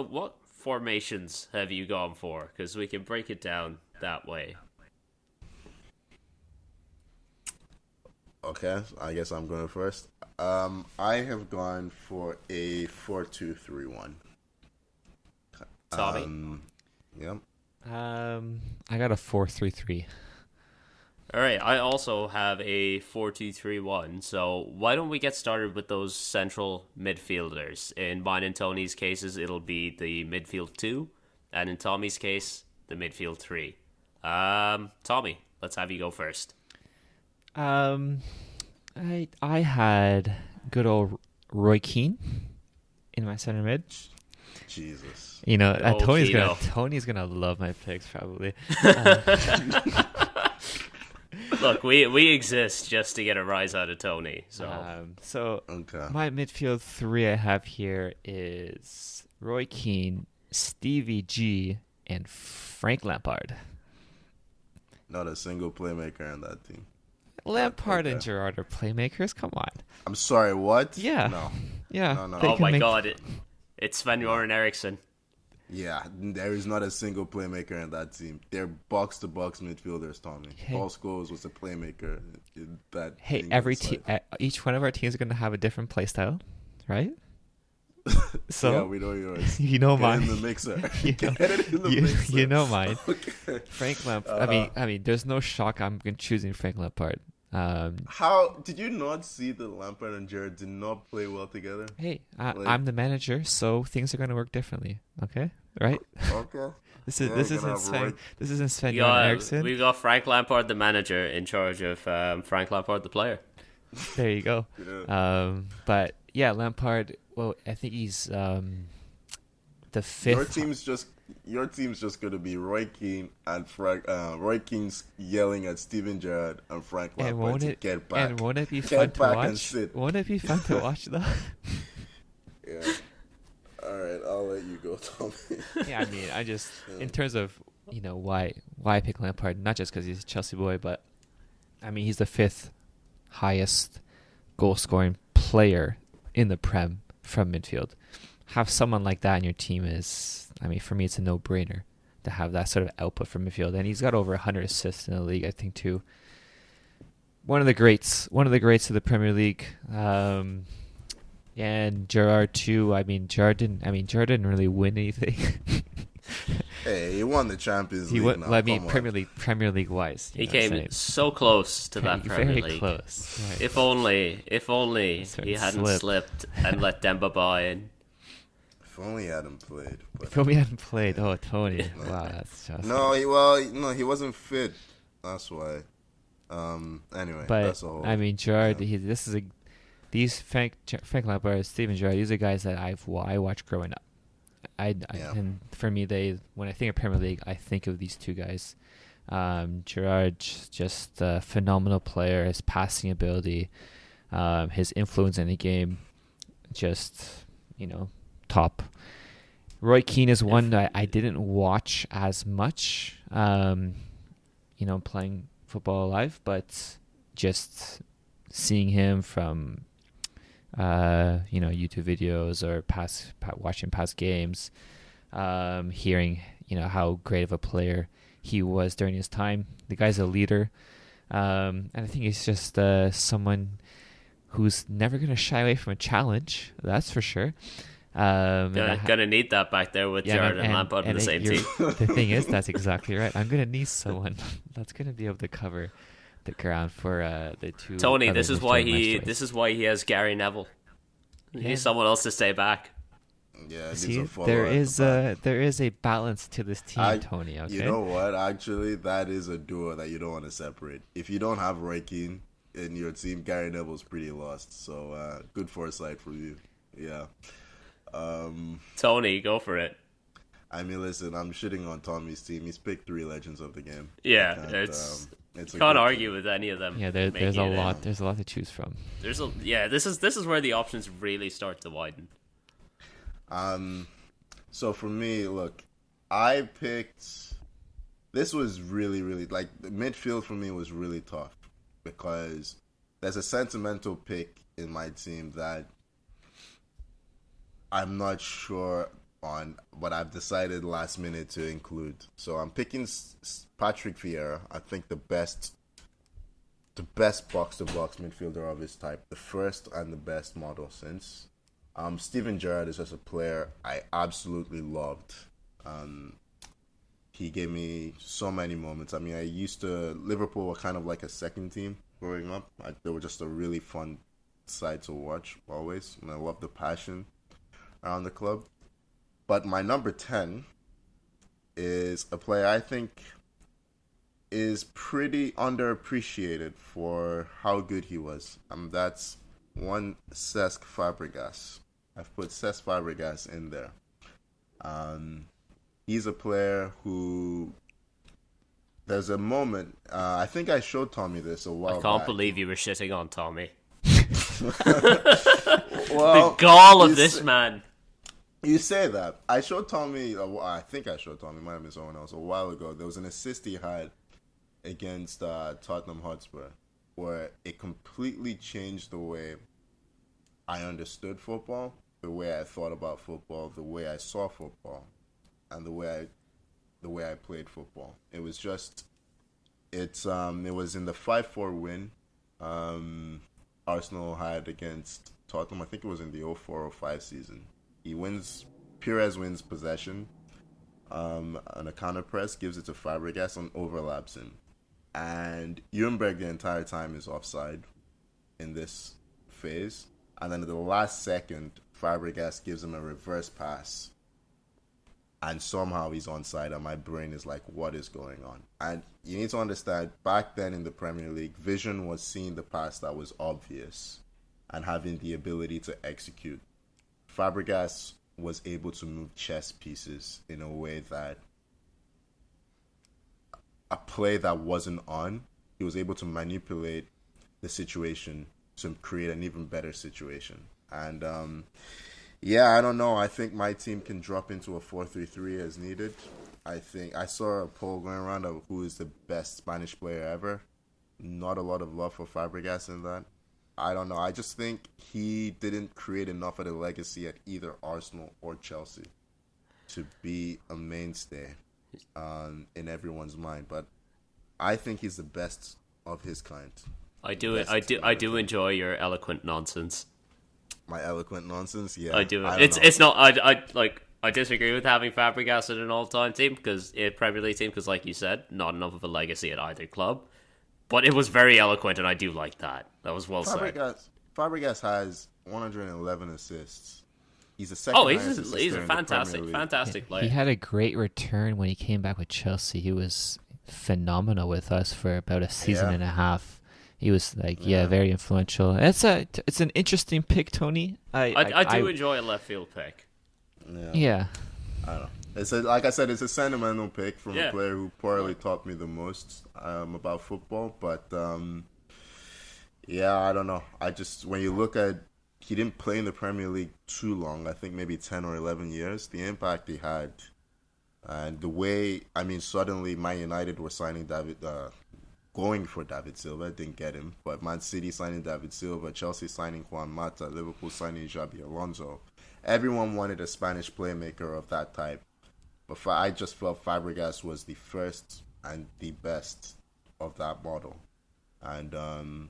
what formations have you gone for? Because we can break it down that way. Okay, I guess I'm going first. I have gone for a 4-2-3-1. Tommy? Yep. I got a 4-3-3. All right, I also have a 4-2-3-1, so why don't we get started with those central midfielders? In mine and Tony's cases, it'll be the midfield 2, and in Tommy's case, the midfield 3. Tommy, let's have you go first. I had good old Roy Keane in my center mid. Jesus. You know, Kino. Tony's gonna love my picks probably. Look, we exist just to get a rise out of Tony. So, Okay. My midfield 3 I have here is Roy Keane, Stevie G, and Frank Lampard. Not a single playmaker in that team. Lampard Okay. and Gerrard are playmakers. Come on. I'm sorry, what? Yeah. No. Yeah. No. they oh can my make- God, it's Sven-Göran Eriksson. Yeah, there is not a single playmaker in that team. They're box-to-box midfielders, Tommy. Hey. Paul Scholes was a playmaker. That Hey, each one of our teams is going to have a different play style, right? So yeah, we know yours. You know Get mine. in the mixer. You Get it in the mixer. You know mine. Okay. Frank Lampard. I mean, there's no shock I'm choosing Frank Lampard. How did you not see that Lampard and Gerrard did not play well together? Hey, I'm the manager, so things are going to work differently. Okay, right? Okay. This isn't Sven. This isn't Sven Eriksson. We got Frank Lampard, the manager, in charge of Frank Lampard, the player. There you go. Yeah. But yeah, Lampard. Well, I think he's the fifth. Your team's just gonna be Roy Keane and Roy Keane's yelling at Steven Gerrard and Frank Lampard to get back. And won't it be fun to watch? And sit. Won't it be fun to watch though? Yeah. All right, I'll let you go, Tommy. Yeah, I mean, I just in terms of why I pick Lampard, not just because he's a Chelsea boy, but I mean he's the fifth highest goal scoring player in the Prem from midfield. Have someone like that in your team for me, it's a no-brainer to have that sort of output from midfield. And he's got over 100 assists in the league, I think, too. One of the greats of the Premier League. And Gerrard too. Gerrard didn't really win anything. Hey, he won the Champions League. Premier League wise. He came so close to that Premier League. Very close. Right. If only he hadn't slipped and let Demba buy in. If only he hadn't played. If only he hadn't played. Oh, Tony. Wow, that's just... No, he wasn't fit. That's why. Anyway, but that's a whole... Gerrard, these Frank Lampard, Steven Gerrard, these are guys that I watched growing up. And for me, when I think of Premier League, I think of these two guys. Gerrard, just a phenomenal player. His passing ability, his influence in the game, just top. Roy Keane is one that I didn't watch as much, playing football live, but just seeing him from YouTube videos or watching past games, hearing how great of a player he was during his time. The guy's a leader, and I think he's just someone who's never going to shy away from a challenge. That's for sure. Gonna need that back there with Gerrard and Lampard in the same team. The thing is, that's exactly right. I'm gonna need someone that's gonna be able to cover the ground for the two. Tony, this is why he has Gary Neville. He needs someone else to stay back. Yeah, see, there is a balance to this team, Tony. Okay? You know what? Actually, that is a duo that you don't want to separate. If you don't have Roy Keane in your team, Gary Neville's pretty lost. So good foresight from you. Yeah. Tony, go for it. I mean, listen, I'm shitting on Tommy's team. He's picked three legends of the game. Yeah, it's can't argue with any of them. Yeah, there's a lot. There's a lot to choose from. This is where the options really start to widen. So for me, look, I picked. This was really, really the midfield for me was really tough because there's a sentimental pick in my team that I'm not sure on, but I've decided last minute to include. So I'm picking Patrick Vieira. I think the best box-to-box midfielder of his type, the first and the best model since. Steven Gerrard is just a player I absolutely loved. He gave me so many moments. I mean, Liverpool were kind of like a second team growing up. They were just a really fun side to watch always, and I love the passion around the club. But my number 10 is a player I think is pretty underappreciated for how good he was. That's one Cesc Fabregas. I've put Cesc Fabregas in there. He's a player who... There's a moment... I think I showed Tommy this a while back. I can't believe you were shitting on Tommy. Well, the gall of this man. You say that. I showed Tommy, I think I showed Tommy, might have been someone else, a while ago. There was an assist he had against Tottenham Hotspur where it completely changed the way I understood football, the way I thought about football, the way I saw football. and the way I played football. It was just it was in the 5-4 win Arsenal had against Tottenham. I think it was in the 04-05 season. Pires wins possession on a counter press, gives it to Fabregas and overlaps him. And Ljungberg the entire time is offside in this phase. And then at the last second, Fabregas gives him a reverse pass. And somehow he's onside, and my brain is like, what is going on? And you need to understand, back then in the Premier League, vision was seeing the pass that was obvious and having the ability to execute. Fabregas was able to move chess pieces in a way that a play that wasn't on, he was able to manipulate the situation to create an even better situation. And I don't know. I think my team can drop into a 4-3-3 as needed. I think I saw a poll going around of who is the best Spanish player ever. Not a lot of love for Fabregas in that. I don't know. I just think he didn't create enough of a legacy at either Arsenal or Chelsea to be a mainstay in everyone's mind. But I think he's the best of his kind. I do enjoy your eloquent nonsense. My eloquent nonsense, yeah. I do. It's not. I disagree with having Fabregas in an all-time team Premier League team because, like you said, not enough of a legacy at either club. But it was very eloquent, and I do like that. That was well said. Fabregas has 111 assists. He's a second. He's a fantastic player. He had a great return when he came back with Chelsea. He was phenomenal with us for about a season and a half. He was very influential. It's an interesting pick, Tony. I do enjoy a left field pick. Yeah. I don't know. Like I said, it's a sentimental pick from a player who probably taught me the most about football. But I don't know. When you look at, he didn't play in the Premier League too long. I think maybe 10 or 11 years. The impact he had, and the way, suddenly Man United were signing going for David Silva, didn't get him. But Man City signing David Silva, Chelsea signing Juan Mata, Liverpool signing Xabi Alonso. Everyone wanted a Spanish playmaker of that type. But I just felt Fabregas was the first and the best of that model. And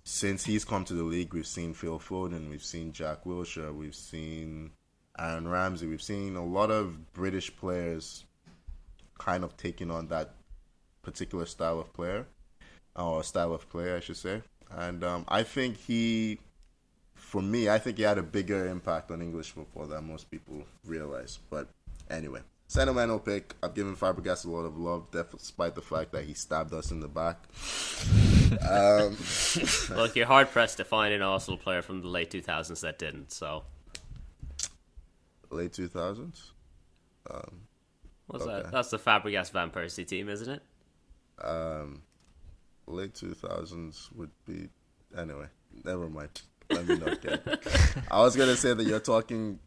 since he's come to the league, we've seen Phil Foden, we've seen Jack Wilshere, we've seen Aaron Ramsey, we've seen a lot of British players kind of taking on that particular style of player, I should say. And I think he had a bigger impact on English football than most people realize. But anyway, sentimental pick. I've given Fabregas a lot of love, despite the fact that he stabbed us in the back. Look, you're hard pressed to find an Arsenal player from the late 2000s that didn't. So late 2000s. What's that? That's the Fabregas Van Persie team, isn't it? Late 2000s would be... Anyway, never mind. Let me not get it. I was going to say that you're talking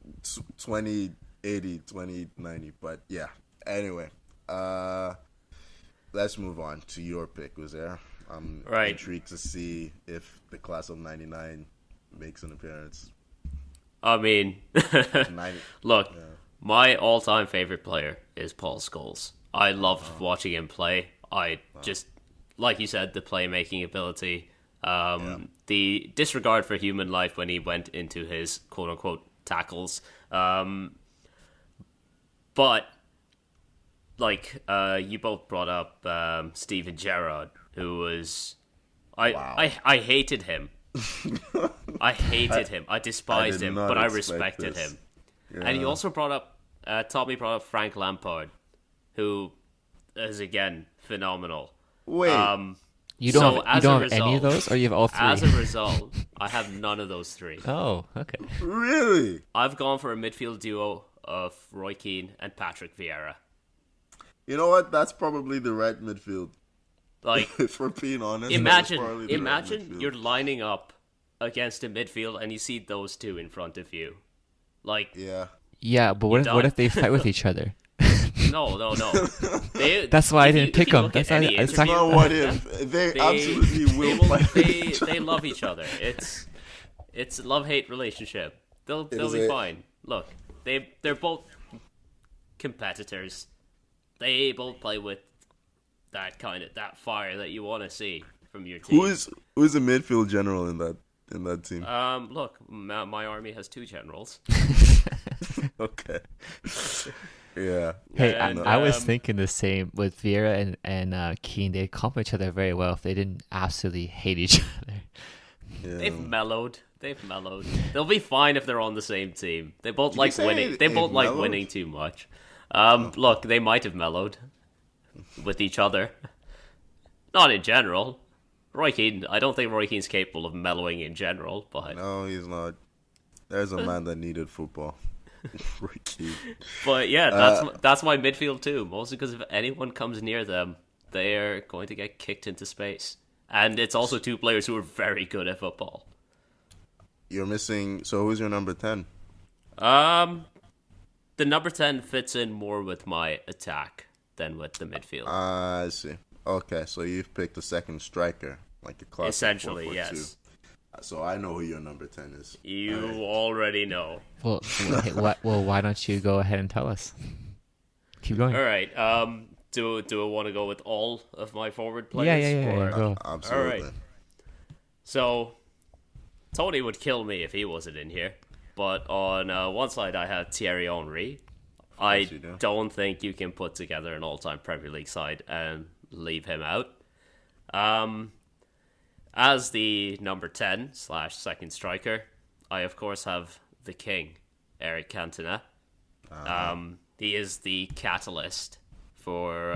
2080, 2090, but yeah. Anyway, let's move on to your pick, Uzair. I'm intrigued to see if the class of 99 makes an appearance. Look, my all-time favorite player is Paul Scholes. I loved watching him play. Just, like you said, the playmaking ability, the disregard for human life when he went into his quote-unquote tackles. But, you both brought up Steven Gerrard, who was... I hated him. I hated him. I despised him, but I respected him. Yeah. And he also taught me Frank Lampard, who is, again, phenomenal. Wait. You don't have any of those, or you have all three? As a result, I have none of those three. Oh, okay. Really? I've gone for a midfield duo of Roy Keane and Patrick Vieira. You know what? That's probably the right midfield. If we're being honest. Imagine you're lining up against a midfield and you see those two in front of you. Yeah, but what if they fight with each other? No. That's why I didn't pick them. That's not what if. They absolutely will fight with each other. They love each other. It's a love-hate relationship. They'll be fine. Look, they're both competitors. They both play with that fire that you want to see from your team. Who's the midfield general in that team? Look, my army has 2 generals. Okay. Yeah. Hey, And, I was thinking the same with Vieira and Keane. They complement each other very well if they didn't absolutely hate each other. Yeah. They've mellowed. They'll be fine if they're on the same team. They both Did you like say winning. They they've both like mellowed? winning too much. Look, they might have mellowed with each other. Not in general. Roy Keane, I don't think Roy Keane's capable of mellowing in general, but No, he's not. There's a man that needed football. Roy Keane. but yeah, that's my midfield too. Mostly because if anyone comes near them, they are going to get kicked into space. And it's also 2 players who are very good at football. You're missing. So who's your number 10? The number 10 fits in more with my attack than with the midfield. I see. Okay, so you've picked a second striker, like a classic Essentially, 4-4-2. yes. So I know who your number 10 is. You already know. Well, why don't you go ahead and tell us? Keep going. All right. Do I want to go with all of my forward players? Yeah. Go. Absolutely. All right. So Tony would kill me if he wasn't in here. But on one side, I have Thierry Henry. I you do. don't think you can put together an all-time Premier League side and leave him out. As the number 10/second striker, I of course have the king, Eric Cantona. He is the catalyst for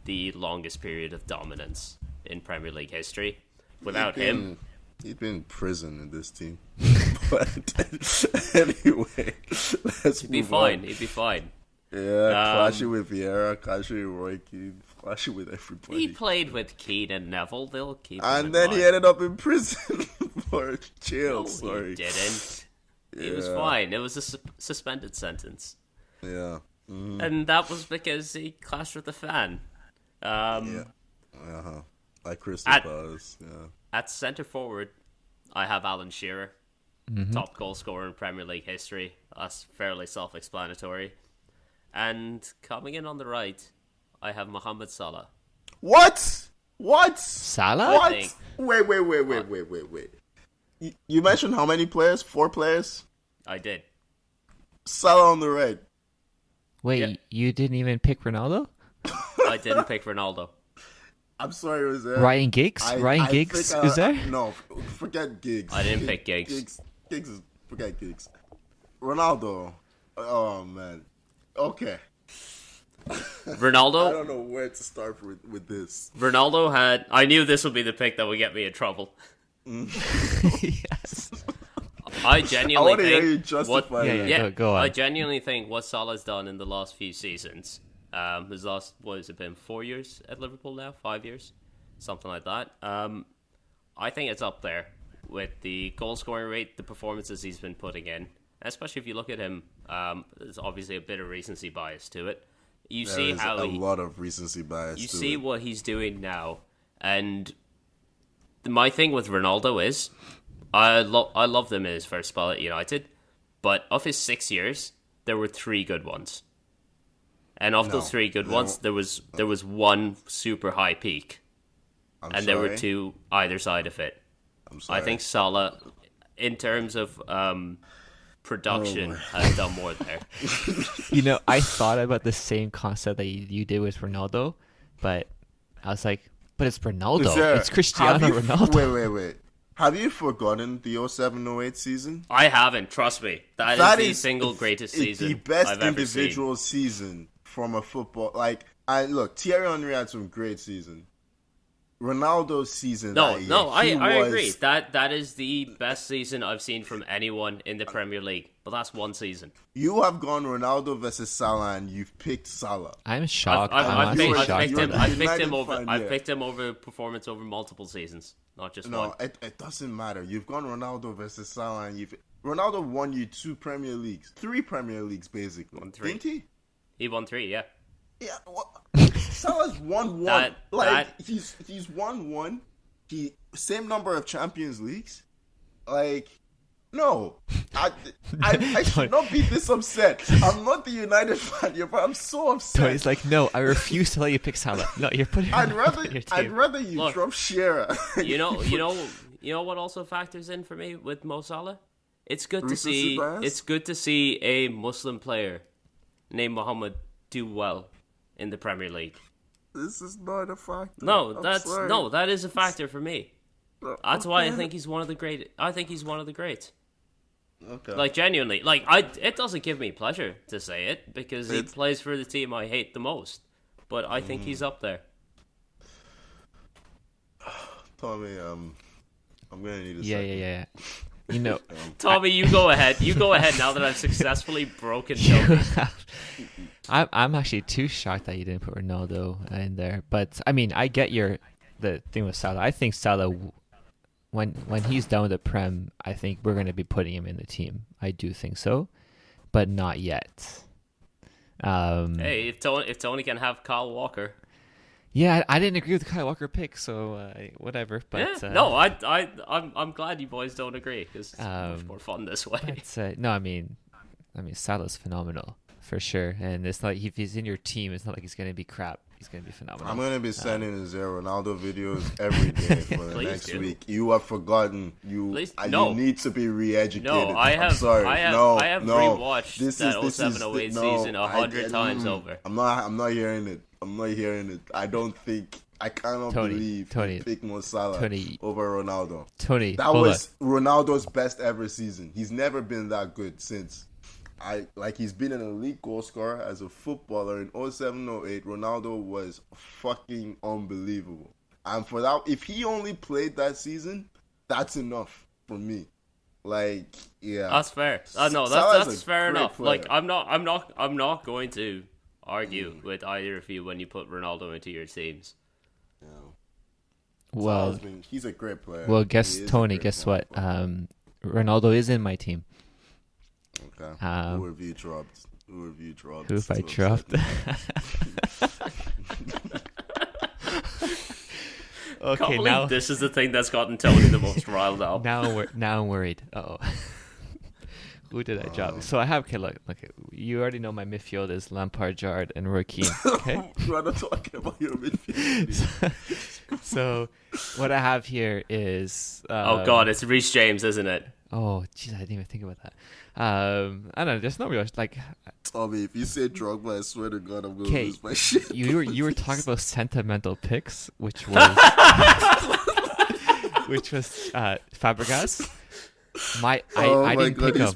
the longest period of dominance in Premier League history. Without him, he'd been in prison in this team. But anyway, let's he'd be move fine. on. He'd be fine. Yeah, clashing with Vieira, clashing with Roy Keane, clashing with everybody. He played with Keane and Neville. They'll keep him And in then he mind. ended up in prison for jail. No, Sorry. he didn't. He Yeah. was fine. It was a suspended sentence. Yeah. And that was because he clashed with a fan. Yeah. Like Crystal Palace. Yeah. At centre forward, I have Alan Shearer, top goal scorer in Premier League history. That's fairly self-explanatory. And coming in on the right, I have Mohamed Salah. What? Salah? What? think- Wait. You mentioned how many players? 4 players? I did. Salah on the right. Wait, Yeah. you didn't even pick Ronaldo? I didn't pick Ronaldo. I'm sorry, was there? Ryan Giggs? Ryan Giggs think, is there? No, forget Giggs. I didn't pick Giggs. Forget Giggs. Ronaldo. Oh, man. Okay. I Ronaldo don't know where to start with this. Ronaldo had... I knew this would be the pick that would get me in trouble. Yes. I I genuinely want to hear you think... justify Yeah, it. yeah. Go on. I genuinely think what Salah's done in the last few seasons, his last, what has it been, 4 years at Liverpool now? 5 years? Something like that. I think it's up there with the goal scoring rate, the performances he's been putting in. Especially if you look at him, there's obviously a bit of recency bias to it. You There see is how a lot of recency bias. you to see it. what he's doing now, and my thing with Ronaldo is, I loved him in his first spell at United, but of his 6 years, there were 3 good ones, and of those 3 good ones, there was one super high peak, and there were 2 either side of it. I'm sorry. I think Salah, in terms of production, has done more there. You know, I thought about the same concept that you did with Ronaldo, but I was like, but it's Ronaldo. Uzair, It's Cristiano have you- Ronaldo. Wait. Have you forgotten the 07-08 season? I haven't, trust me. That is the single greatest season the best I've ever seen. individual season from a football. Like, look, Thierry Henry had some great season. Ronaldo's season. No, that no, year, I he was- agree. That is the best season I've seen from anyone in the Premier League. But that's one season. You have gone Ronaldo versus Salah, and you've picked Salah. I'm shocked. I've, I'm I've, honestly picked, I've shocked picked by him. that. I've picked United him over. fan, I've yeah. picked him over performance over multiple seasons, not just one. No, it doesn't matter. You've gone Ronaldo versus Salah, and Ronaldo won you 2 Premier Leagues, 3 Premier Leagues, basically. Won 3. Didn't he? He won 3. Yeah. Yeah. Salah's won 1. He's won 1. He same number of Champions Leagues. Like, No, I should not be this upset. I'm not the United fan here, but I'm so upset. Tony's like, no, I refuse to let you pick Salah. No, you're putting. I'd rather you Look, drop Shearer. You know what also factors in for me with Mo Salah? It's good to see. It's good to see a Muslim player named Muhammad do well in the Premier League. This is not a factor. That is a factor for me. That's why I Okay. think he's one of the great. I think he's one of the greats. Okay. Like, genuinely, it doesn't give me pleasure to say it because he plays for the team I hate the most. But I think he's up there. Tommy, I'm gonna need a second. Yeah. You know, Tommy, you go ahead. You go ahead now that I've successfully broken Toby. I'm actually too shocked that you didn't put Ronaldo in there. But I mean, I get the thing with Salah. I think Salah, when he's done with the Prem, I think we're going to be putting him in the team. I do think so, but not yet. Hey, if Tony can have Kyle Walker. Yeah, I didn't agree with the Kyle Walker pick, so whatever. But Yeah, no, I'm glad you boys don't agree because it's much more fun this way. But, no, I mean, Salah's phenomenal for sure, and it's not if he's in your team, it's not like he's going to be crap. He's going to be phenomenal. I'm going to be sending Uzair Ronaldo videos every day for the next do. week. You have forgotten. You need to be re-educated. No, I have. I'm sorry. I have rewatched that 07-08 season 100 times over. I'm not hearing it. I don't think. I cannot believe Tony, you pick Mo Salah over Ronaldo. Tony, that was Ronaldo's best ever season. He's never been that good since. He's been an elite goal scorer as a footballer in 07-08. Ronaldo was fucking unbelievable. And for that, if he only played that season, that's enough for me. Like, yeah. That's fair. No, that's fair enough. Player. Like, I'm not going to argue with either of you when you put Ronaldo into your teams. Yeah. Well, he's a great player. Well, guess what? Ronaldo is in my team. Okay. Who have you dropped? Who have I dropped? Okay, now this is the thing that's gotten Tony the most riled up. Now I'm worried. Who did I drop? So I have look. You already know my midfield is Lampard, Gerrard, and Roy Keane. Okay. We're not talking about your midfield. So what I have here is. Oh God, it's Reece James, isn't it? Oh, jeez, I didn't even think about that. I don't know. There's no real Tommy, if you say Drogba, I swear to God, I'm gonna lose my shit. You were talking about sentimental picks, which was Fabregas. I didn't pick him.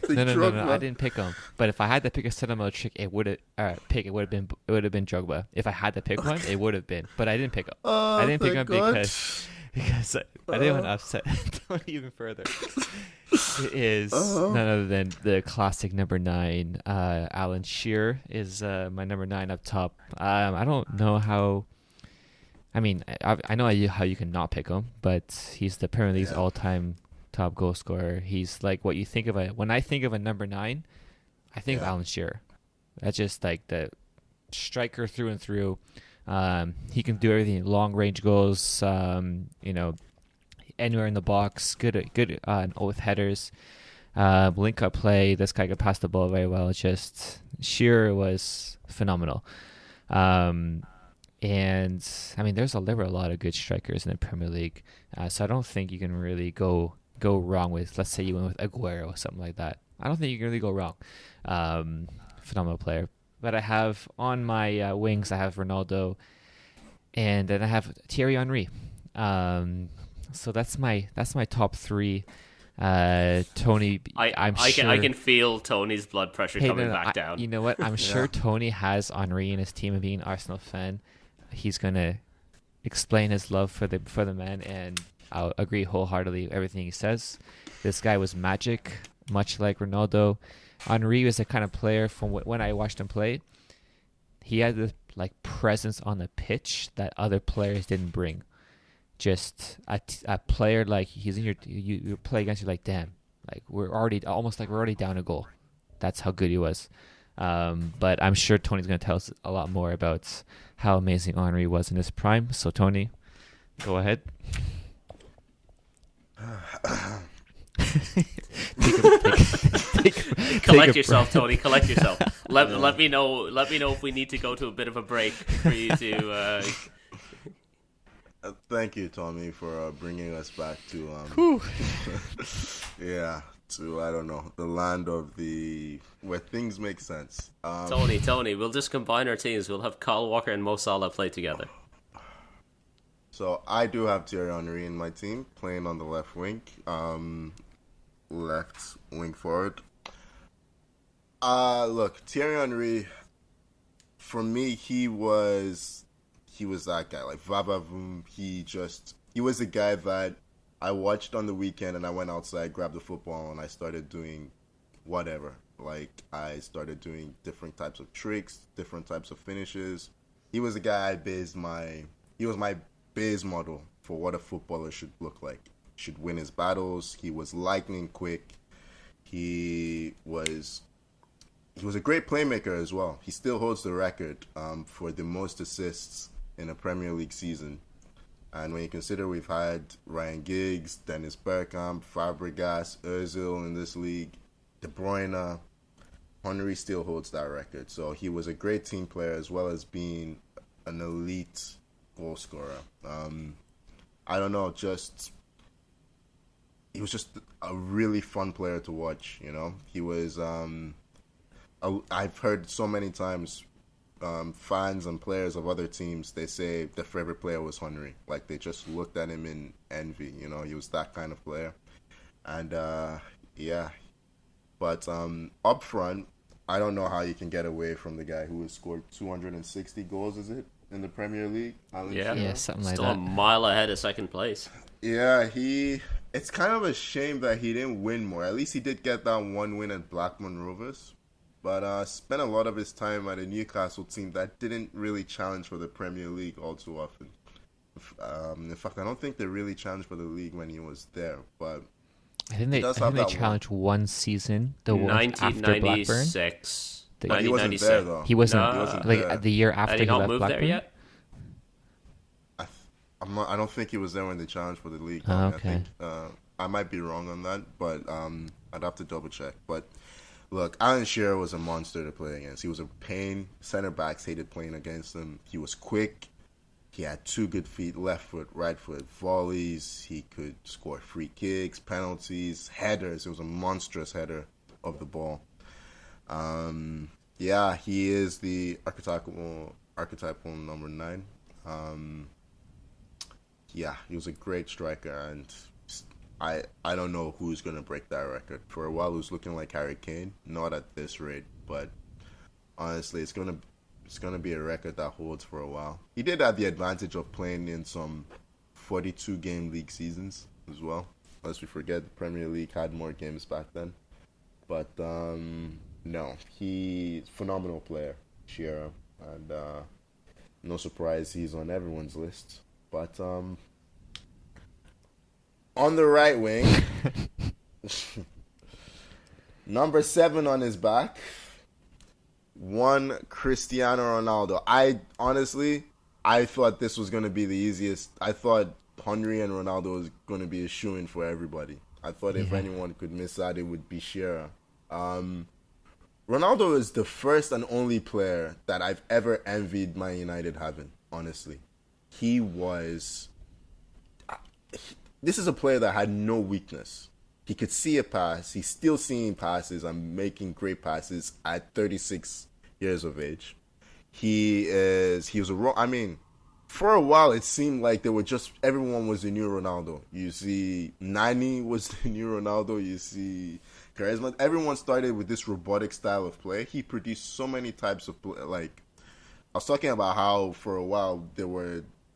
No, I didn't pick him. But if I had to pick a sentimental pick, it would have been Drogba. If I had to pick one, it would have been. But I didn't pick him. I didn't pick him because I didn't want to upset Tony even further. It is none other than the classic number 9. Alan Shearer is my number 9 up top. I don't know how. I mean, I know how you can not pick him, but he's the Premier League's all-time top goal scorer. He's like what you think of when I think of a number 9, I think of Alan Shearer. That's just like the striker through and through. He can do everything. Long range goals. Anywhere in the box. Good with headers. Link up play. This guy could pass the ball very well. It's just Shearer was phenomenal. And I mean, there were a lot of good strikers in the Premier League. So I don't think you can really go wrong with. Let's say you went with Aguero or something like that. I don't think you can really go wrong. Phenomenal player. But I have on my wings, I have Ronaldo, and then I have Thierry Henry. So that's my top 3. Tony, I can feel Tony's blood pressure coming back down. You know what? I'm sure Tony has Henry in his team, and being an Arsenal fan, he's gonna explain his love for the man, and I'll agree wholeheartedly with everything he says. This guy was magic, much like Ronaldo. Henry was the kind of player from when I watched him play. He had the presence on the pitch that other players didn't bring. Just a player like he's in you play against, you like, damn, we're already down a goal. That's how good he was. But I'm sure Tony's going to tell us a lot more about how amazing Henry was in his prime. So Tony, go ahead. Collect yourself, Tony. Collect yourself. Let me know. Let me know if we need to go to a bit of a break for you to. Thank you, Tommy, for bringing us back to to I don't know, the land of where things make sense. Tony, we'll just combine our teams. We'll have Kyle Walker and Mo Salah play together. So I do have Thierry Henry in my team, playing on the left wing, left wing forward. Look, Thierry Henry, for me, he was that guy, like Vavavoom. He was a guy that I watched on the weekend, and I went outside, grabbed the football, and I started doing whatever. Like, I started doing different types of tricks, different types of finishes. He was a guy he was my base model for what a footballer should look like. He should win his battles. He was lightning quick. He was a great playmaker as well. He still holds the record for the most assists in a Premier League season. And when you consider we've had Ryan Giggs, Dennis Bergkamp, Fabregas, Ozil in this league, De Bruyne, Henry still holds that record. So he was a great team player as well as being an elite goal scorer. I don't know, he was just a really fun player to watch, you know. He was, I've heard so many times fans and players of other teams, they say their favorite player was Henry. Like, they just looked at him in envy, you know. He was that kind of player. And, But up front, I don't know how you can get away from the guy who has scored 260 goals, is it, in the Premier League? Yeah, something like Still that. a mile ahead of second place. Yeah, it's kind of a shame that he didn't win more. At least he did get that one win at Blackburn Rovers. But spent a lot of his time at a Newcastle team that didn't really challenge for the Premier League all too often. In fact, I don't think they really challenged for the league when he was there. But I think they challenged one season, the one after Blackburn. 1996. But he wasn't there, though. He wasn't, there. The year after Had he not left moved Blackburn? there yet? I don't think he was there when they challenged for the league. Oh, okay. I might be wrong on that, but I'd have to double check. But look, Alan Shearer was a monster to play against. He was a pain. Center backs hated playing against him. He was quick. He had two good feet, left foot, right foot, volleys. He could score free kicks, penalties, headers. It was a monstrous header of the ball. He is the archetypal number 9. He was a great striker, and I don't know who's going to break that record. For a while, it was looking like Harry Kane. Not at this rate, but honestly, it's going to be a record that holds for a while. He did have the advantage of playing in some 42-game league seasons as well. Lest we forget, the Premier League had more games back then. But no, he's a phenomenal player, Shearer, and no surprise he's on everyone's list. But on the right wing, number 7 on his back, one Cristiano Ronaldo. I thought this was going to be the easiest. I thought Henry and Ronaldo was going to be a shoo-in for everybody. I thought if anyone could miss out, it would be Shearer. Ronaldo is the first and only player that I've ever envied Man United having, honestly. This is a player that had no weakness. He could see a pass. He's still seeing passes and making great passes at 36 years of age. For a while it seemed like everyone was the new Ronaldo. You see, Nani was the new Ronaldo. You see, Charisma. Everyone started with this robotic style of play. He produced so many types of play. Like, I was talking about how for a while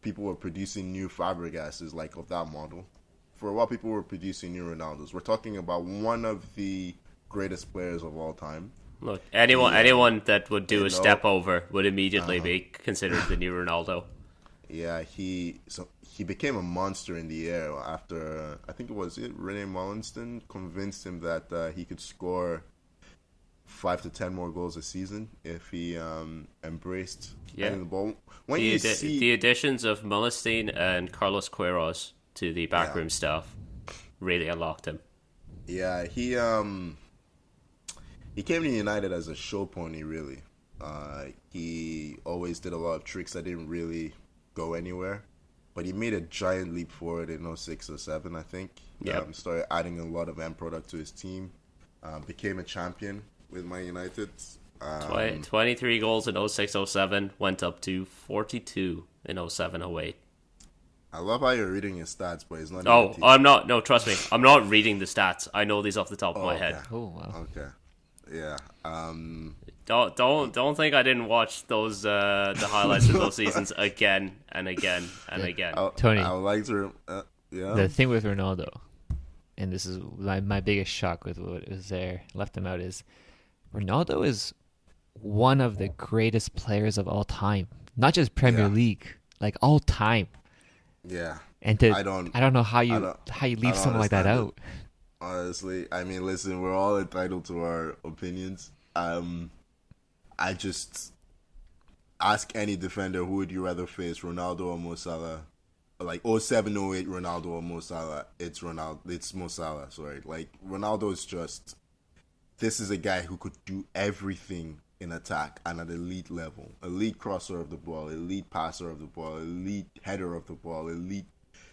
people were producing new Fabregases, like of that model. For a while, people were producing new Ronaldos. We're talking about one of the greatest players of all time. Look, anyone that would do a step over would immediately be considered the new Ronaldo. Yeah, he became a monster in the air after, I think René Mollinston convinced him that he could score 5 to 10 more goals a season if he embraced the ball. The additions of Mollinston and Carlos Queiroz to the backroom staff really unlocked him. Yeah, he came to United as a show pony, really. He always did a lot of tricks that didn't really go anywhere. But he made a giant leap forward in 06 or 07, I think. Yep. Started adding a lot of end product to his team. Became a champion with Man United. 23 goals in 06-07, went up to 42 in 07-08. I love how you're reading your stats, but it's not. Oh, I'm not. No, trust me. I'm not reading the stats. I know these off the top of my head. Oh, wow. Okay. Yeah. Don't think I didn't watch those the highlights of those seasons again and again and again. Tony, I would like to. Yeah. the thing with Ronaldo, and this is my biggest shock with what was there, left him out, is Ronaldo is one of the greatest players of all time. Not just Premier League, like all time. Yeah. And I don't know how you leave something like that out. Honestly, I mean, listen, we're all entitled to our opinions. I just ask any defender, who would you rather face, Ronaldo or Mo Salah? Like 07-08 Ronaldo or Mo Salah? It's Mo Salah, sorry. Like, Ronaldo is just, this is a guy who could do everything in attack and at elite level. Elite crosser of the ball, elite passer of the ball, elite header of the ball, elite.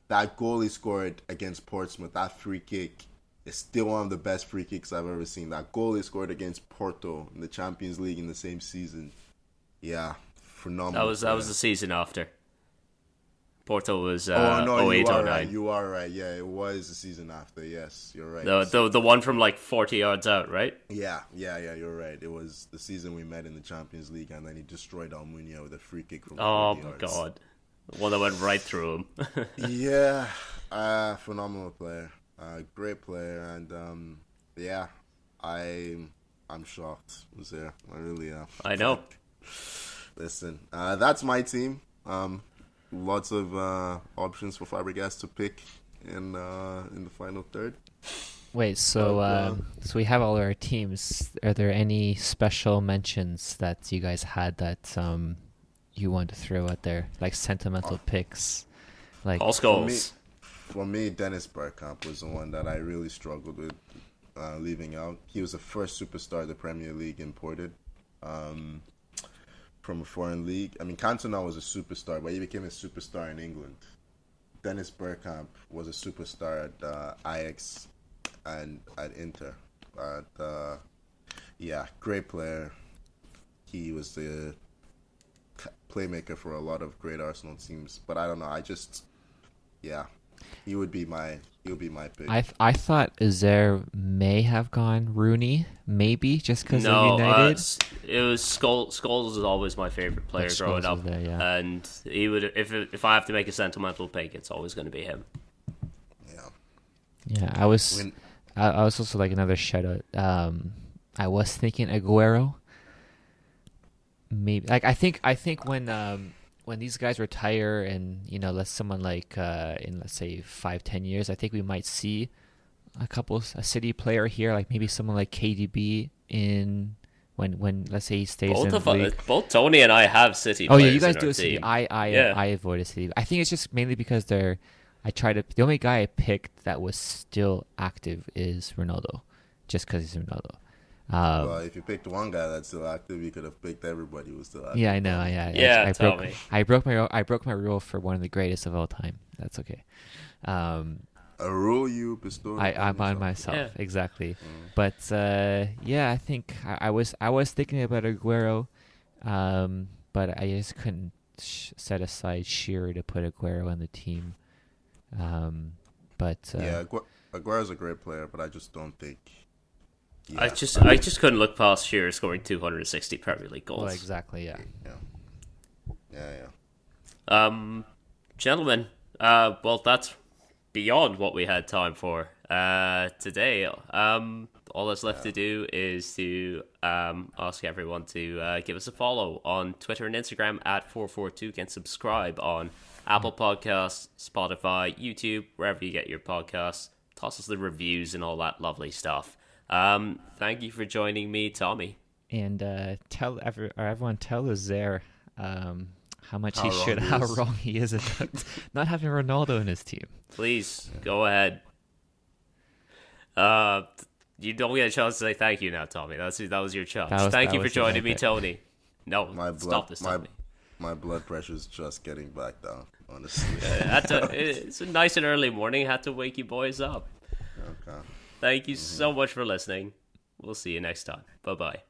That goal he scored against Portsmouth, that free kick, is still one of the best free kicks I've ever seen. That goal he scored against Porto in the Champions League in the same season. Yeah, phenomenal. That was the season after. Porto was 08-09. You are right. Yeah, it was the season after. Yes, you're right. The one from like 40 yards out, right? Yeah, you're right. It was the season we met in the Champions League, and then he destroyed Almunia with a free kick from 40 yards. God. The one that went right through him. Yeah, phenomenal player. Great player, and I'm shocked. Uzair, I really am. I know. Listen, that's my team. Lots of options for Fabregas to pick in the final third. Wait, so we have all our teams. Are there any special mentions that you guys had that you want to throw out there, like sentimental picks, like all goals? For me, Dennis Bergkamp was the one that I really struggled with leaving out. He was the first superstar the Premier League imported from a foreign league. I mean, Cantona was a superstar, but he became a superstar in England. Dennis Bergkamp was a superstar at Ajax and at Inter. But, great player. He was the playmaker for a lot of great Arsenal teams. But I don't know. He would be my pick. I thought Uzair may have gone Rooney, maybe just because of United. It was Scholes is always my favorite player growing up, there, yeah. And he would if I have to make a sentimental pick, it's always going to be him. Yeah, I was also like another shout out. I was thinking Aguero. Maybe I think when these guys retire and, let someone like in, let's say, 5-10 years, I think we might see a City player here, like maybe someone like KDB in when let's say he stays in the league. Both Tony and I have City players. Oh yeah, you guys in do our a City. team. I avoided City. I think it's just mainly because the only guy I picked that was still active is Ronaldo, just because he's Ronaldo. Well, if you picked one guy that's still active, you could have picked everybody who's still active. Yeah, I know. Yeah, tell me. I broke my rule for one of the greatest of all time. That's okay. A rule you bestowed. I'm on myself, yeah. exactly. But I think I was thinking about Aguero, but I just couldn't set aside Shearer to put Aguero on the team. Aguero's a great player, but I just don't think. Yeah. I just couldn't look past Shearer scoring 260 Premier League goals. Well, exactly, yeah. Gentlemen, well, that's beyond what we had time for today. All that's left to do is to ask everyone to give us a follow on Twitter and Instagram at 442 and subscribe on Apple Podcasts, Spotify, YouTube, wherever you get your podcasts. Toss us the reviews and all that lovely stuff. Thank you for joining me, Tommy. And everyone tell Uzair how wrong he is about not having Ronaldo in his team. Please go ahead. You don't get a chance to say thank you now, Tommy. That was your chance. That Thank you for was joining me, it. Tony. No, My stop this, Tommy. my blood pressure's just getting back down. Honestly. It's a nice and early morning. Had to wake you boys up. Okay. Thank you so much for listening. We'll see you next time. Bye-bye.